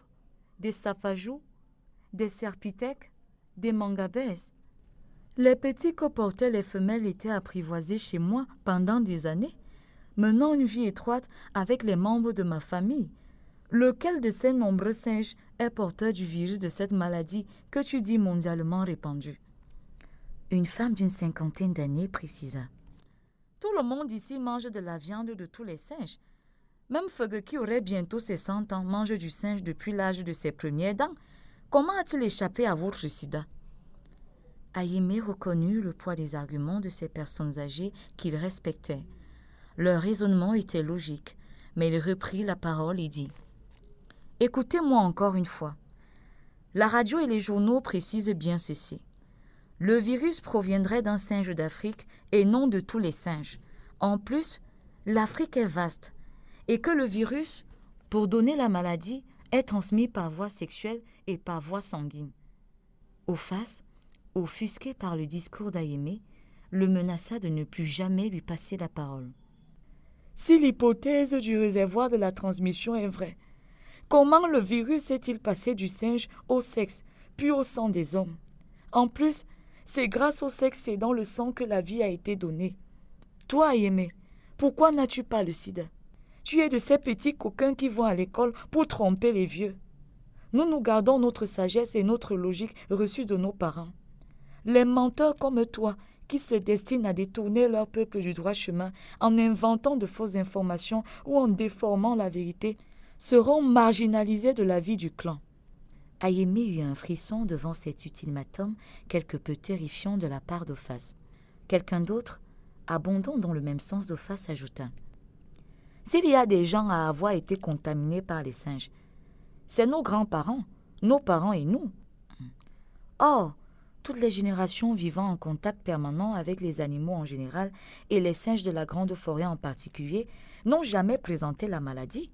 des sapajous, des serpithèques, des mangabès. Les petits que portaient les femelles étaient apprivoisés chez moi pendant des années, menant une vie étroite avec les membres de ma famille. Lequel de ces nombreux singes est porteur du virus de cette maladie que tu dis mondialement répandue? Une femme d'une cinquantaine d'années précisa. Tout le monde ici mange de la viande de tous les singes. Même Feugue, qui aurait bientôt ses 100 ans, mange du singe depuis l'âge de ses premières dents. Comment a-t-il échappé à votre sida? Ayémé reconnut le poids des arguments de ces personnes âgées qu'il respectait. Leur raisonnement était logique, mais il reprit la parole et dit « Écoutez-moi encore une fois. La radio et les journaux précisent bien ceci. Le virus proviendrait d'un singe d'Afrique et non de tous les singes. En plus, l'Afrique est vaste et que le virus, pour donner la maladie, est transmis par voie sexuelle et par voie sanguine. » Ofas, offusqué par le discours d'Ayémé, le menaça de ne plus jamais lui passer la parole. Si l'hypothèse du réservoir de la transmission est vraie, comment le virus est-il passé du singe au sexe, puis au sang des hommes? En plus, c'est grâce au sexe et dans le sang que la vie a été donnée. Toi, Ayémé, pourquoi n'as-tu pas le sida? Tu es de ces petits coquins qui vont à l'école pour tromper les vieux. Nous gardons notre sagesse et notre logique reçues de nos parents. Les menteurs comme toi, qui se destinent à détourner leur peuple du droit chemin en inventant de fausses informations ou en déformant la vérité, seront marginalisés de la vie du clan. Ayémé eut un frisson devant cet ultimatum quelque peu terrifiant de la part d'Ofas. Quelqu'un d'autre, abondant dans le même sens d'Ofas, ajouta « S'il y a des gens à avoir été contaminés par les singes, c'est nos grands-parents, nos parents et nous. Or, toutes les générations vivant en contact permanent avec les animaux en général et les singes de la grande forêt en particulier n'ont jamais présenté la maladie.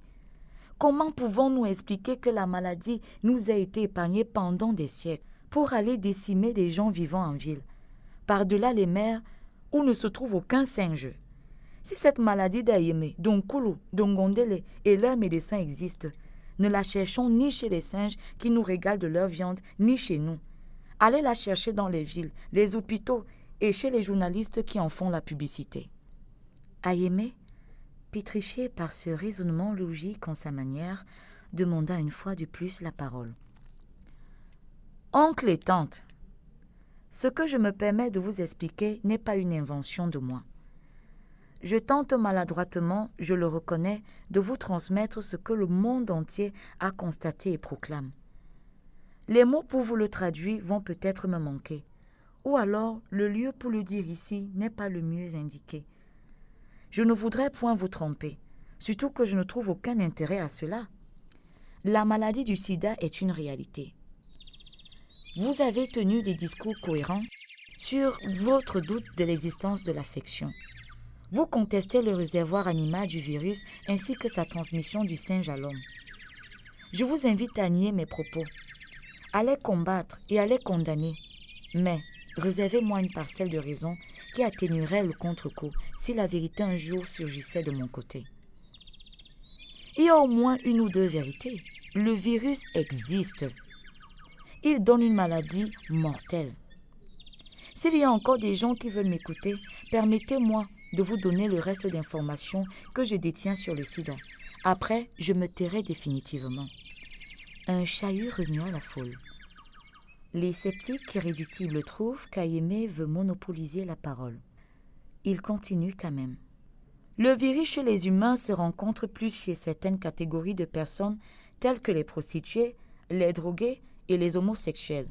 Comment pouvons-nous expliquer que la maladie nous a été épargnée pendant des siècles pour aller décimer des gens vivant en ville, par-delà les mers où ne se trouve aucun singe? Si cette maladie d'Ayémé, d'Nkulu, d'Ngondele et leurs médecins existent, ne la cherchons ni chez les singes qui nous régalent de leur viande, ni chez nous. Allez la chercher dans les villes, les hôpitaux et chez les journalistes qui en font la publicité. » Ayémé, pétrifié par ce raisonnement logique en sa manière, demanda une fois de plus la parole. « Oncle et tante, ce que je me permets de vous expliquer n'est pas une invention de moi. Je tente maladroitement, je le reconnais, de vous transmettre ce que le monde entier a constaté et proclame. Les mots pour vous le traduire vont peut-être me manquer, ou alors le lieu pour le dire ici n'est pas le mieux indiqué. Je ne voudrais point vous tromper, surtout que je ne trouve aucun intérêt à cela. La maladie du sida est une réalité. Vous avez tenu des discours cohérents sur votre doute de l'existence de l'affection. Vous contestez le réservoir animal du virus ainsi que sa transmission du singe à l'homme. Je vous invite à nier mes propos, à les combattre et à les condamner, mais réservez-moi une parcelle de raison qui atténuerait le contre-coup si la vérité un jour surgissait de mon côté. Il y a au moins une ou deux vérités. Le virus existe. Il donne une maladie mortelle. S'il y a encore des gens qui veulent m'écouter, permettez-moi de vous donner le reste d'informations que je détiens sur le sida. Après, je me tairai définitivement. Un chahut remua la foule. Les sceptiques irréductibles trouvent qu'Ayemé veut monopoliser la parole. Il continue quand même. Le virus chez les humains se rencontre plus chez certaines catégories de personnes telles que les prostituées, les drogués et les homosexuels.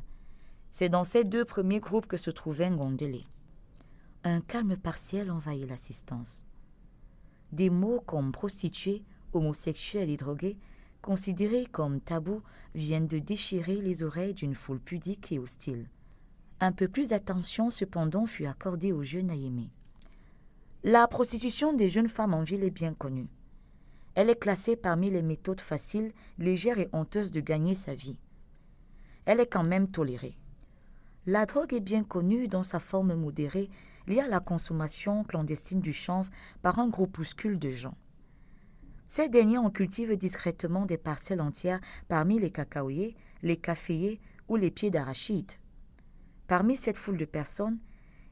C'est dans ces deux premiers groupes que se trouvait Ngondele. Un calme partiel envahit l'assistance. Des mots comme prostituée, homosexuel et drogué, considérés comme tabous, viennent de déchirer les oreilles d'une foule pudique et hostile. Un peu plus d'attention cependant fut accordée au jeune Ayemé. La prostitution des jeunes femmes en ville est bien connue. Elle est classée parmi les méthodes faciles, légères et honteuses de gagner sa vie. Elle est quand même tolérée. La drogue est bien connue dans sa forme modérée, liée à la consommation clandestine du chanvre par un groupuscule de gens. Ces derniers en cultivent discrètement des parcelles entières parmi les cacaoyers, les caféiers ou les pieds d'arachide. Parmi cette foule de personnes,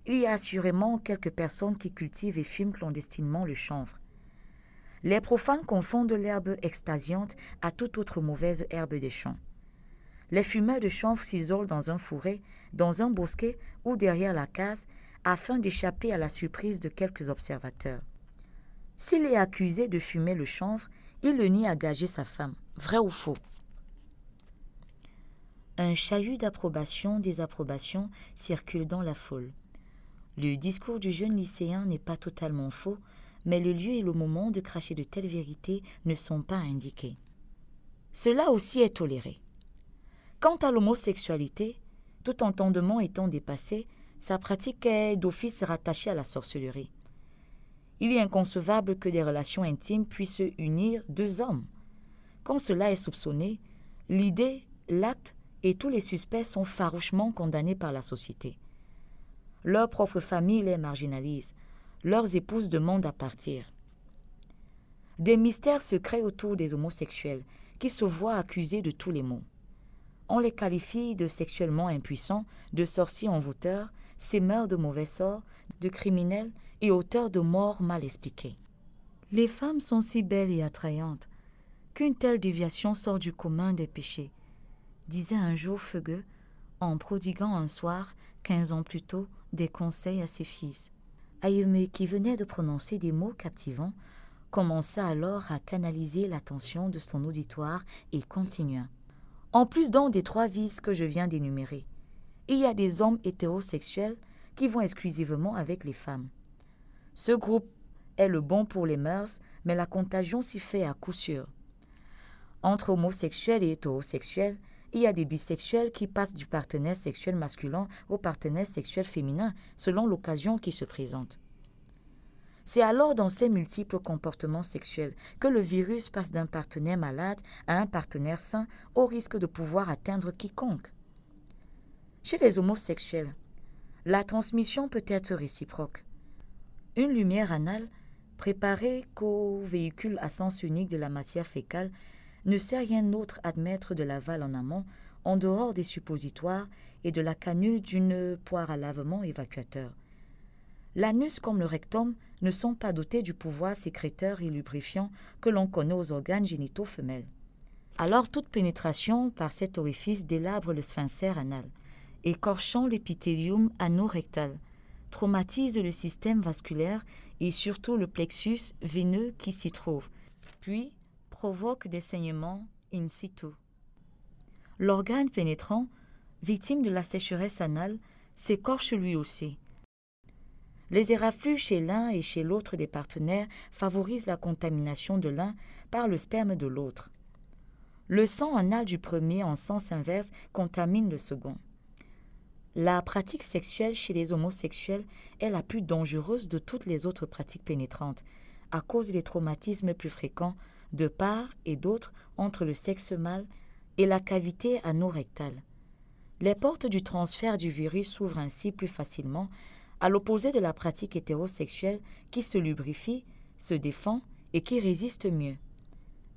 il y a assurément quelques personnes qui cultivent et fument clandestinement le chanvre. Les profanes confondent l'herbe extasiante à toute autre mauvaise herbe des champs. Les fumeurs de chanvre s'isolent dans un fourré, dans un bosquet ou derrière la case afin d'échapper à la surprise de quelques observateurs. S'il est accusé de fumer le chanvre, il le nie à gager sa femme. Vrai ou faux? Un chahut d'approbation-désapprobation circule dans la foule. Le discours du jeune lycéen n'est pas totalement faux, mais le lieu et le moment de cracher de telles vérités ne sont pas indiqués. Cela aussi est toléré. Quant à l'homosexualité, tout entendement étant dépassé, sa pratique est d'office rattachée à la sorcellerie. Il est inconcevable que des relations intimes puissent unir deux hommes. Quand cela est soupçonné, l'idée, l'acte et tous les suspects sont farouchement condamnés par la société. Leur propre famille les marginalise. Leurs épouses demandent à partir. Des mystères se créent autour des homosexuels qui se voient accusés de tous les maux. On les qualifie de sexuellement impuissants, de sorciers envoûteurs, sémeurs de mauvais sorts, de criminels et auteurs de morts mal expliquées. Les femmes sont si belles et attrayantes qu'une telle déviation sort du commun des péchés, disait un jour Feugueux en prodiguant un soir, 15 ans plus tôt, des conseils à ses fils. Ayemé, qui venait de prononcer des mots captivants, commença alors à canaliser l'attention de son auditoire et continua. En plus d'un des 3 vices que je viens d'énumérer, il y a des hommes hétérosexuels qui vont exclusivement avec les femmes. Ce groupe est le bon pour les mœurs, mais la contagion s'y fait à coup sûr. Entre homosexuels et hétérosexuels, il y a des bisexuels qui passent du partenaire sexuel masculin au partenaire sexuel féminin selon l'occasion qui se présente. C'est alors dans ces multiples comportements sexuels que le virus passe d'un partenaire malade à un partenaire sain au risque de pouvoir atteindre quiconque. Chez les homosexuels, la transmission peut être réciproque. Une lumière anale, préparée qu'au véhicule à sens unique de la matière fécale, ne sait rien d'autre admettre de l'aval en amont, en dehors des suppositoires et de la canule d'une poire à lavement évacuateur. L'anus comme le rectum ne sont pas dotés du pouvoir sécréteur et lubrifiant que l'on connaît aux organes génitaux femelles. Alors toute pénétration par cet orifice délabre le sphincter anal, écorchant l'épithélium anorectal, traumatise le système vasculaire et surtout le plexus veineux qui s'y trouve, puis provoque des saignements in situ. L'organe pénétrant, victime de la sécheresse anale, s'écorche lui aussi. Les éraflux chez l'un et chez l'autre des partenaires favorisent la contamination de l'un par le sperme de l'autre. Le sang anal du premier en sens inverse contamine le second. La pratique sexuelle chez les homosexuels est la plus dangereuse de toutes les autres pratiques pénétrantes, à cause des traumatismes plus fréquents de part et d'autre entre le sexe mâle et la cavité anorectale. Les portes du transfert du virus s'ouvrent ainsi plus facilement, à l'opposé de la pratique hétérosexuelle qui se lubrifie, se défend et qui résiste mieux.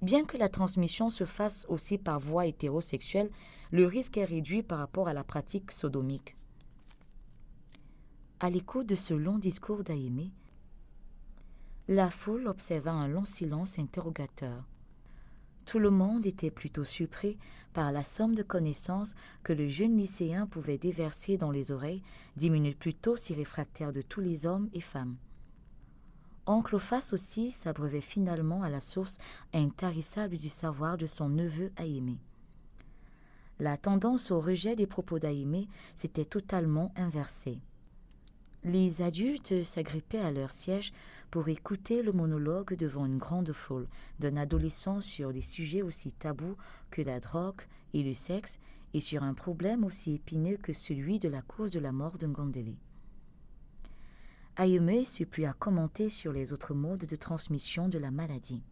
Bien que la transmission se fasse aussi par voie hétérosexuelle, le risque est réduit par rapport à la pratique sodomique. À l'écoute de ce long discours d'Aimé, la foule observa un long silence interrogateur. Tout le monde était plutôt surpris par la somme de connaissances que le jeune lycéen pouvait déverser dans les oreilles 10 minutes plus tôt si réfractaire de tous les hommes et femmes. Oncle Ophace aussi s'abreuvait finalement à la source intarissable du savoir de son neveu Aimé. La tendance au rejet des propos d'Aimé s'était totalement inversée. Les adultes s'agrippaient à leur siège pour écouter le monologue devant une grande foule d'un adolescent sur des sujets aussi tabous que la drogue et le sexe et sur un problème aussi épineux que celui de la cause de la mort d'un Ngandélé. Aimé se put à commenter sur les autres modes de transmission de la maladie.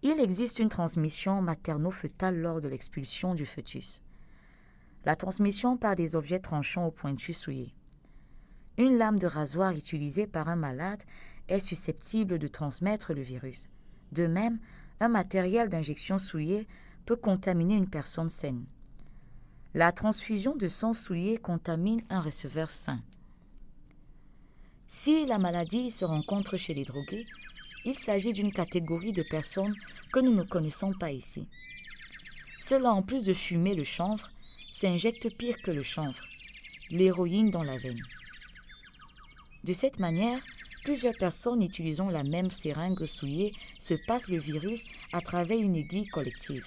Il existe une transmission materno-fœtale lors de l'expulsion du fœtus. La transmission par des objets tranchants ou pointus souillés. Une lame de rasoir utilisée par un malade est susceptible de transmettre le virus. De même, un matériel d'injection souillé peut contaminer une personne saine. La transfusion de sang souillé contamine un receveur sain. Si la maladie se rencontre chez les drogués, il s'agit d'une catégorie de personnes que nous ne connaissons pas ici. Ceux-là, en plus de fumer le chanvre, s'injectent pire que le chanvre, l'héroïne dans la veine. De cette manière, plusieurs personnes utilisant la même seringue souillée se passent le virus à travers une aiguille collective.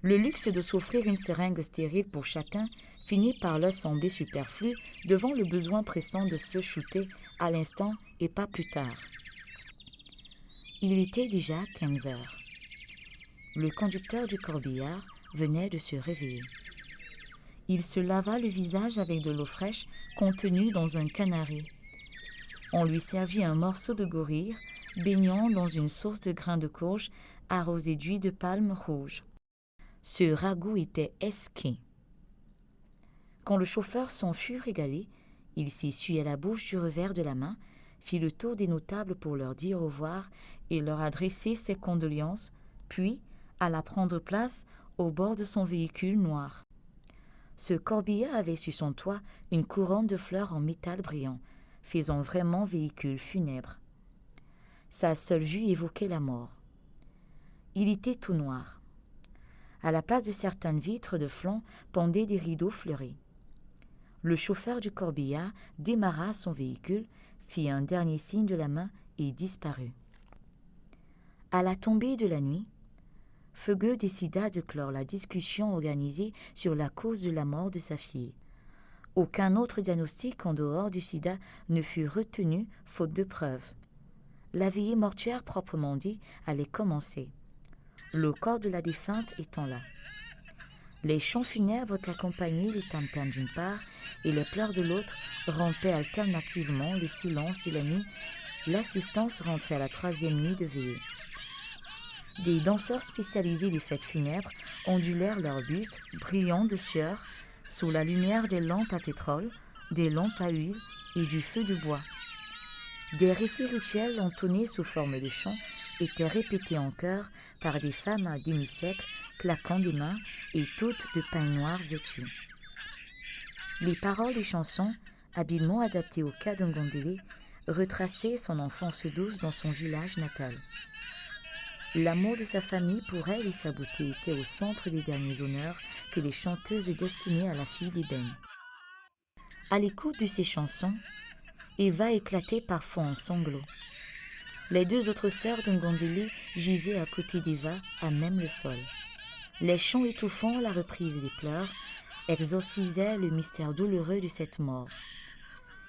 Le luxe de s'offrir une seringue stérile pour chacun finit par leur sembler superflu devant le besoin pressant de se shooter à l'instant et pas plus tard. Il était déjà 15 heures. Le conducteur du corbillard venait de se réveiller. Il se lava le visage avec de l'eau fraîche contenue dans un canari. On lui servit un morceau de gorille baignant dans une sauce de grains de courge arrosée d'huile de palme rouge. Ce ragoût était exquis. Quand le chauffeur s'en fut régalé, il s'essuya la bouche du revers de la main, fit le tour des notables pour leur dire au revoir et leur adresser ses condoléances, puis alla prendre place au bord de son véhicule noir. Ce corbillard avait sur son toit une couronne de fleurs en métal brillant, faisant vraiment véhicule funèbre. Sa seule vue évoquait la mort. Il était tout noir. À la place de certaines vitres de flanc pendaient des rideaux fleuris. Le chauffeur du corbillard démarra son véhicule, fit un dernier signe de la main et disparut. À la tombée de la nuit, Feugueux décida de clore la discussion organisée sur la cause de la mort de sa fille. Aucun autre diagnostic en dehors du sida ne fut retenu faute de preuves. La veillée mortuaire proprement dit allait commencer, le corps de la défunte étant là. Les chants funèbres qu'accompagnaient les tam-tams d'une part et les pleurs de l'autre rompaient alternativement le silence de la nuit. L'assistance rentrait à la 3e nuit de veillée. Des danseurs spécialisés des fêtes funèbres ondulèrent leurs bustes, brillants de sueur, sous la lumière des lampes à pétrole, des lampes à huile et du feu de bois. Des récits rituels entonnés sous forme de chants étaient répétés en chœur par des femmes à demi-siècle, claquant des mains et toutes de pain noir vêtues. Les paroles des chansons, habilement adaptées au cas d'Ngondélé, retraçaient son enfance douce dans son village natal. L'amour de sa famille pour elle et sa beauté étaient au centre des derniers honneurs que les chanteuses destinaient à la fille d'ébène. À l'écoute de ces chansons, Eva éclatait parfois en sanglots. Les deux autres sœurs d'Ngondélé gisaient à côté d'Eva, à même le sol. Les chants étouffants, la reprise des pleurs, exorcisaient le mystère douloureux de cette mort.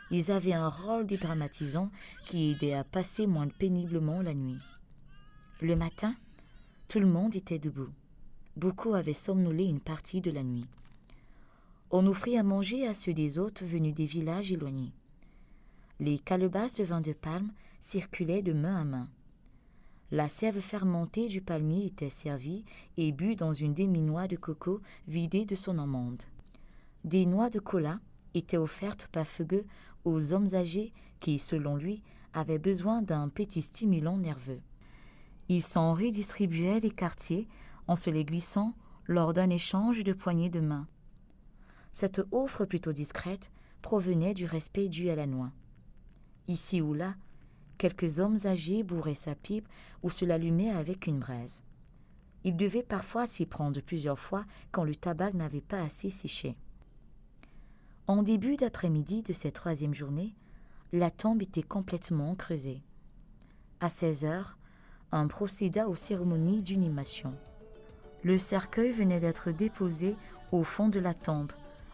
Ils avaient un rôle dédramatisant qui aidait à passer moins péniblement la nuit. Le matin, tout le monde était debout. Beaucoup avaient somnolé une partie de la nuit. On offrit à manger à ceux des hôtes venus des villages éloignés. Les calebasses de vin de palme circulaient de main à main. La sève fermentée du palmier était servie et bue dans une demi-noix de coco vidée de son amande. Des noix de cola étaient offertes par Feugueux aux hommes âgés qui, selon lui, avaient besoin d'un petit stimulant nerveux. Il s'en redistribuait les quartiers en se les glissant lors d'un échange de poignées de main. Cette offre plutôt discrète provenait du respect dû à la noix. Ici ou là, quelques hommes âgés bourraient sa pipe ou se l'allumaient avec une braise. Il devait parfois s'y prendre plusieurs fois quand le tabac n'avait pas assez séché. En début d'après-midi de cette troisième journée, la tombe était complètement creusée. À 16 heures, on procéda aux cérémonies d'inhumation. Le cercueil venait d'être déposé au fond de la tombe,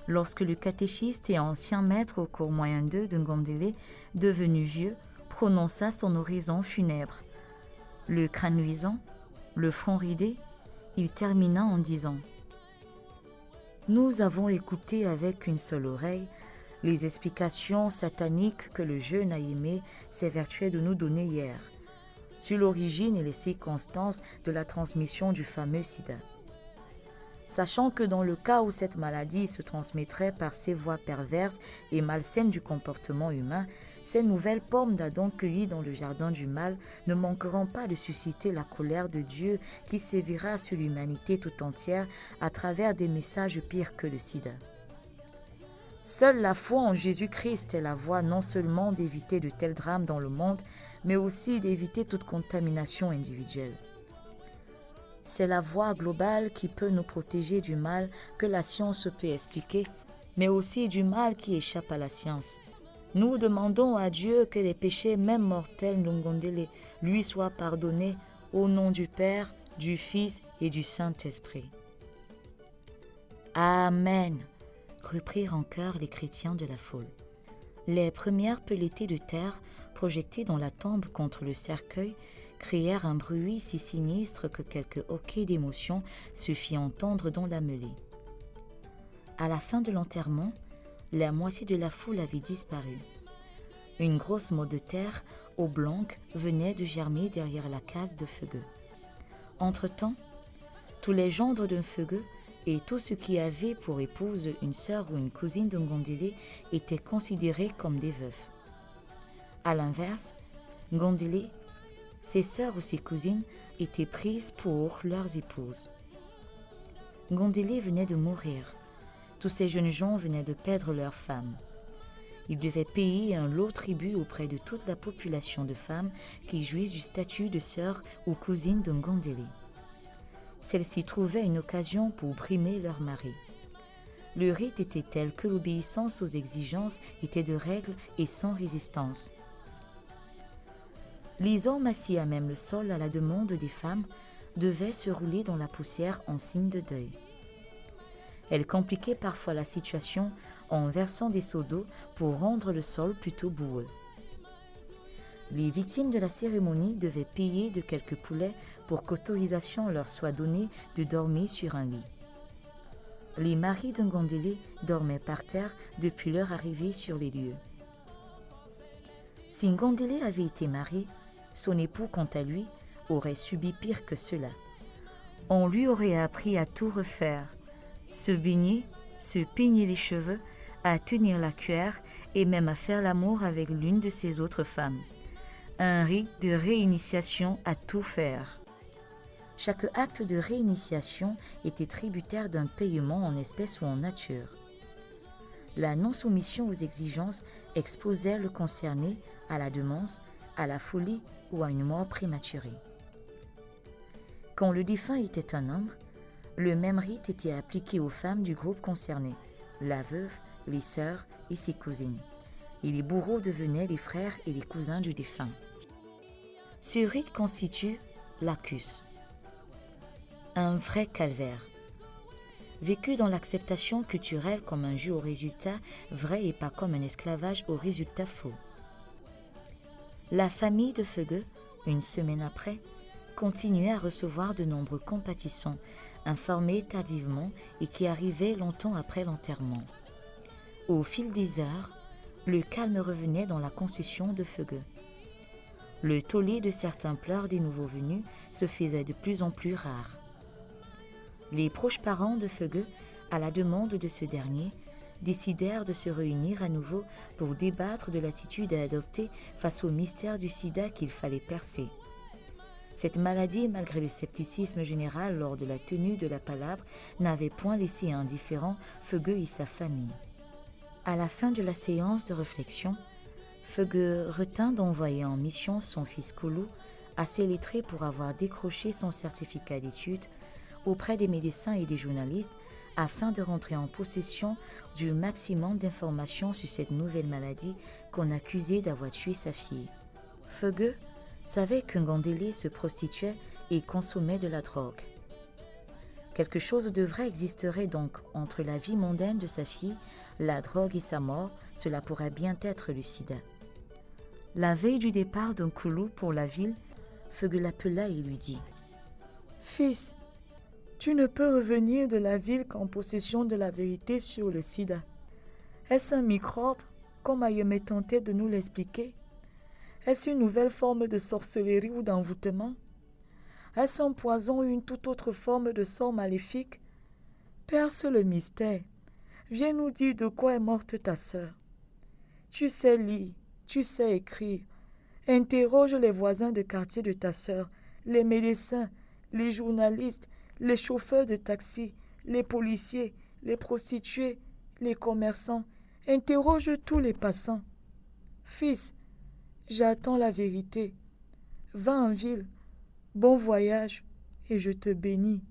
lorsque le catéchiste et ancien maître au cours moyen 2 de Ngondélé, devenu vieux, prononça son oraison funèbre. Le crâne luisant, le front ridé, il termina en disant « Nous avons écouté avec une seule oreille les explications sataniques que le jeune Aimé s'évertuait de nous donner hier, sur l'origine et les circonstances de la transmission du fameux sida. Sachant que dans le cas où cette maladie se transmettrait par ces voies perverses et malsaines du comportement humain, ces nouvelles pommes d'Adam cueillies dans le jardin du mal ne manqueront pas de susciter la colère de Dieu qui sévira sur l'humanité tout entière à travers des messages pires que le sida. Seule la foi en Jésus-Christ est la voie non seulement d'éviter de tels drames dans le monde, mais aussi d'éviter toute contamination individuelle. C'est la voie globale qui peut nous protéger du mal que la science peut expliquer, mais aussi du mal qui échappe à la science. Nous demandons à Dieu que les péchés même mortels d'Ngondélé lui soient pardonnés au nom du Père, du Fils et du Saint-Esprit. Amen, reprirent en chœur les chrétiens de la foule. Les premières pelletées de terre projetées dans la tombe contre le cercueil créèrent un bruit si sinistre que quelques hoquets d'émotion se fit entendre dans la mêlée. À la fin de l'enterrement, la moitié de la foule avait disparu. Une grosse motte de terre oblongue venait de germer derrière la case de Feugueux. Entre-temps, tous les gendres d'un Feugueux et tous ceux qui avaient pour épouse une sœur ou une cousine de Ngondélé étaient considérés comme des veufs. À l'inverse, Ngondélé, ses sœurs ou ses cousines étaient prises pour leurs épouses. Ngondélé venait de mourir. Tous ces jeunes gens venaient de perdre leurs femmes. Ils devaient payer un lot tribut auprès de toute la population de femmes qui jouissent du statut de sœur ou cousine de Ngondélé. Celles-ci trouvaient une occasion pour brimer leur mari. Le rite était tel que l'obéissance aux exigences était de règle et sans résistance. Les hommes assis à même le sol à la demande des femmes devaient se rouler dans la poussière en signe de deuil. Elles compliquaient parfois la situation en versant des seaux d'eau pour rendre le sol plutôt boueux. Les victimes de la cérémonie devaient payer de quelques poulets pour qu'autorisation leur soit donnée de dormir sur un lit. Les maris de Ngondélé dormaient par terre depuis leur arrivée sur les lieux. Si Ngondélé avait été marié, son époux, quant à lui, aurait subi pire que cela. On lui aurait appris à tout refaire, se baigner, se peigner les cheveux, à tenir la cuillère et même à faire l'amour avec l'une de ses autres femmes. Un rite de réinitiation à tout faire. Chaque acte de réinitiation était tributaire d'un paiement en espèces ou en nature. la non-soumission aux exigences exposait le concerné à la démence, à la folie ou à une mort prématurée. Quand le défunt était un homme, le même rite était appliqué aux femmes du groupe concerné, la veuve, les sœurs et ses cousines, et les bourreaux devenaient les frères et les cousins du défunt. Ce rite constitue l'acus, un vrai calvaire, vécu dans l'acceptation culturelle comme un jeu au résultat vrai et pas comme un esclavage au résultat faux. La famille de Feugue, une semaine après, continuait à recevoir de nombreux compatissants, informés tardivement et qui arrivaient longtemps après l'enterrement. Au fil des heures, le calme revenait dans la concession de Feugue. Le tollé de certains pleurs des nouveaux venus se faisait de plus en plus rare. Les proches parents de Feugue, à la demande de ce dernier, décidèrent de se réunir à nouveau pour débattre de l'attitude à adopter face au mystère du sida qu'il fallait percer. Cette maladie, malgré le scepticisme général lors de la tenue de la palabre, n'avait point laissé indifférent Feugue et sa famille. À la fin de la séance de réflexion, Feugue retint d'envoyer en mission son fils Koulou, assez lettré pour avoir décroché son certificat d'études, auprès des médecins et des journalistes, afin de rentrer en possession du maximum d'informations sur cette nouvelle maladie qu'on accusait d'avoir tué sa fille. Feugue savait qu'un Ngandélé se prostituait et consommait de la drogue. Quelque chose de vrai existerait donc entre la vie mondaine de sa fille, la drogue et sa mort, cela pourrait bien être le sida. La veille du départ d'un Koulou pour la ville, Feugue l'appela et lui dit « Fils, tu ne peux revenir de la ville qu'en possession de la vérité sur le sida. Est-ce un microbe, comme Ayemé tentait de nous l'expliquer? Est-ce une nouvelle forme de sorcellerie ou d'envoûtement? Est-ce un poison ou une toute autre forme de sort maléfique? Perce le mystère. Viens nous dire de quoi est morte ta sœur. Tu sais lire, tu sais écrire. Interroge les voisins de quartier de ta sœur, les médecins, les journalistes, les chauffeurs de taxi, les policiers, les prostituées, les commerçants. Interroge tous les passants. Fils, j'attends la vérité. Va en ville, bon voyage, et je te bénis.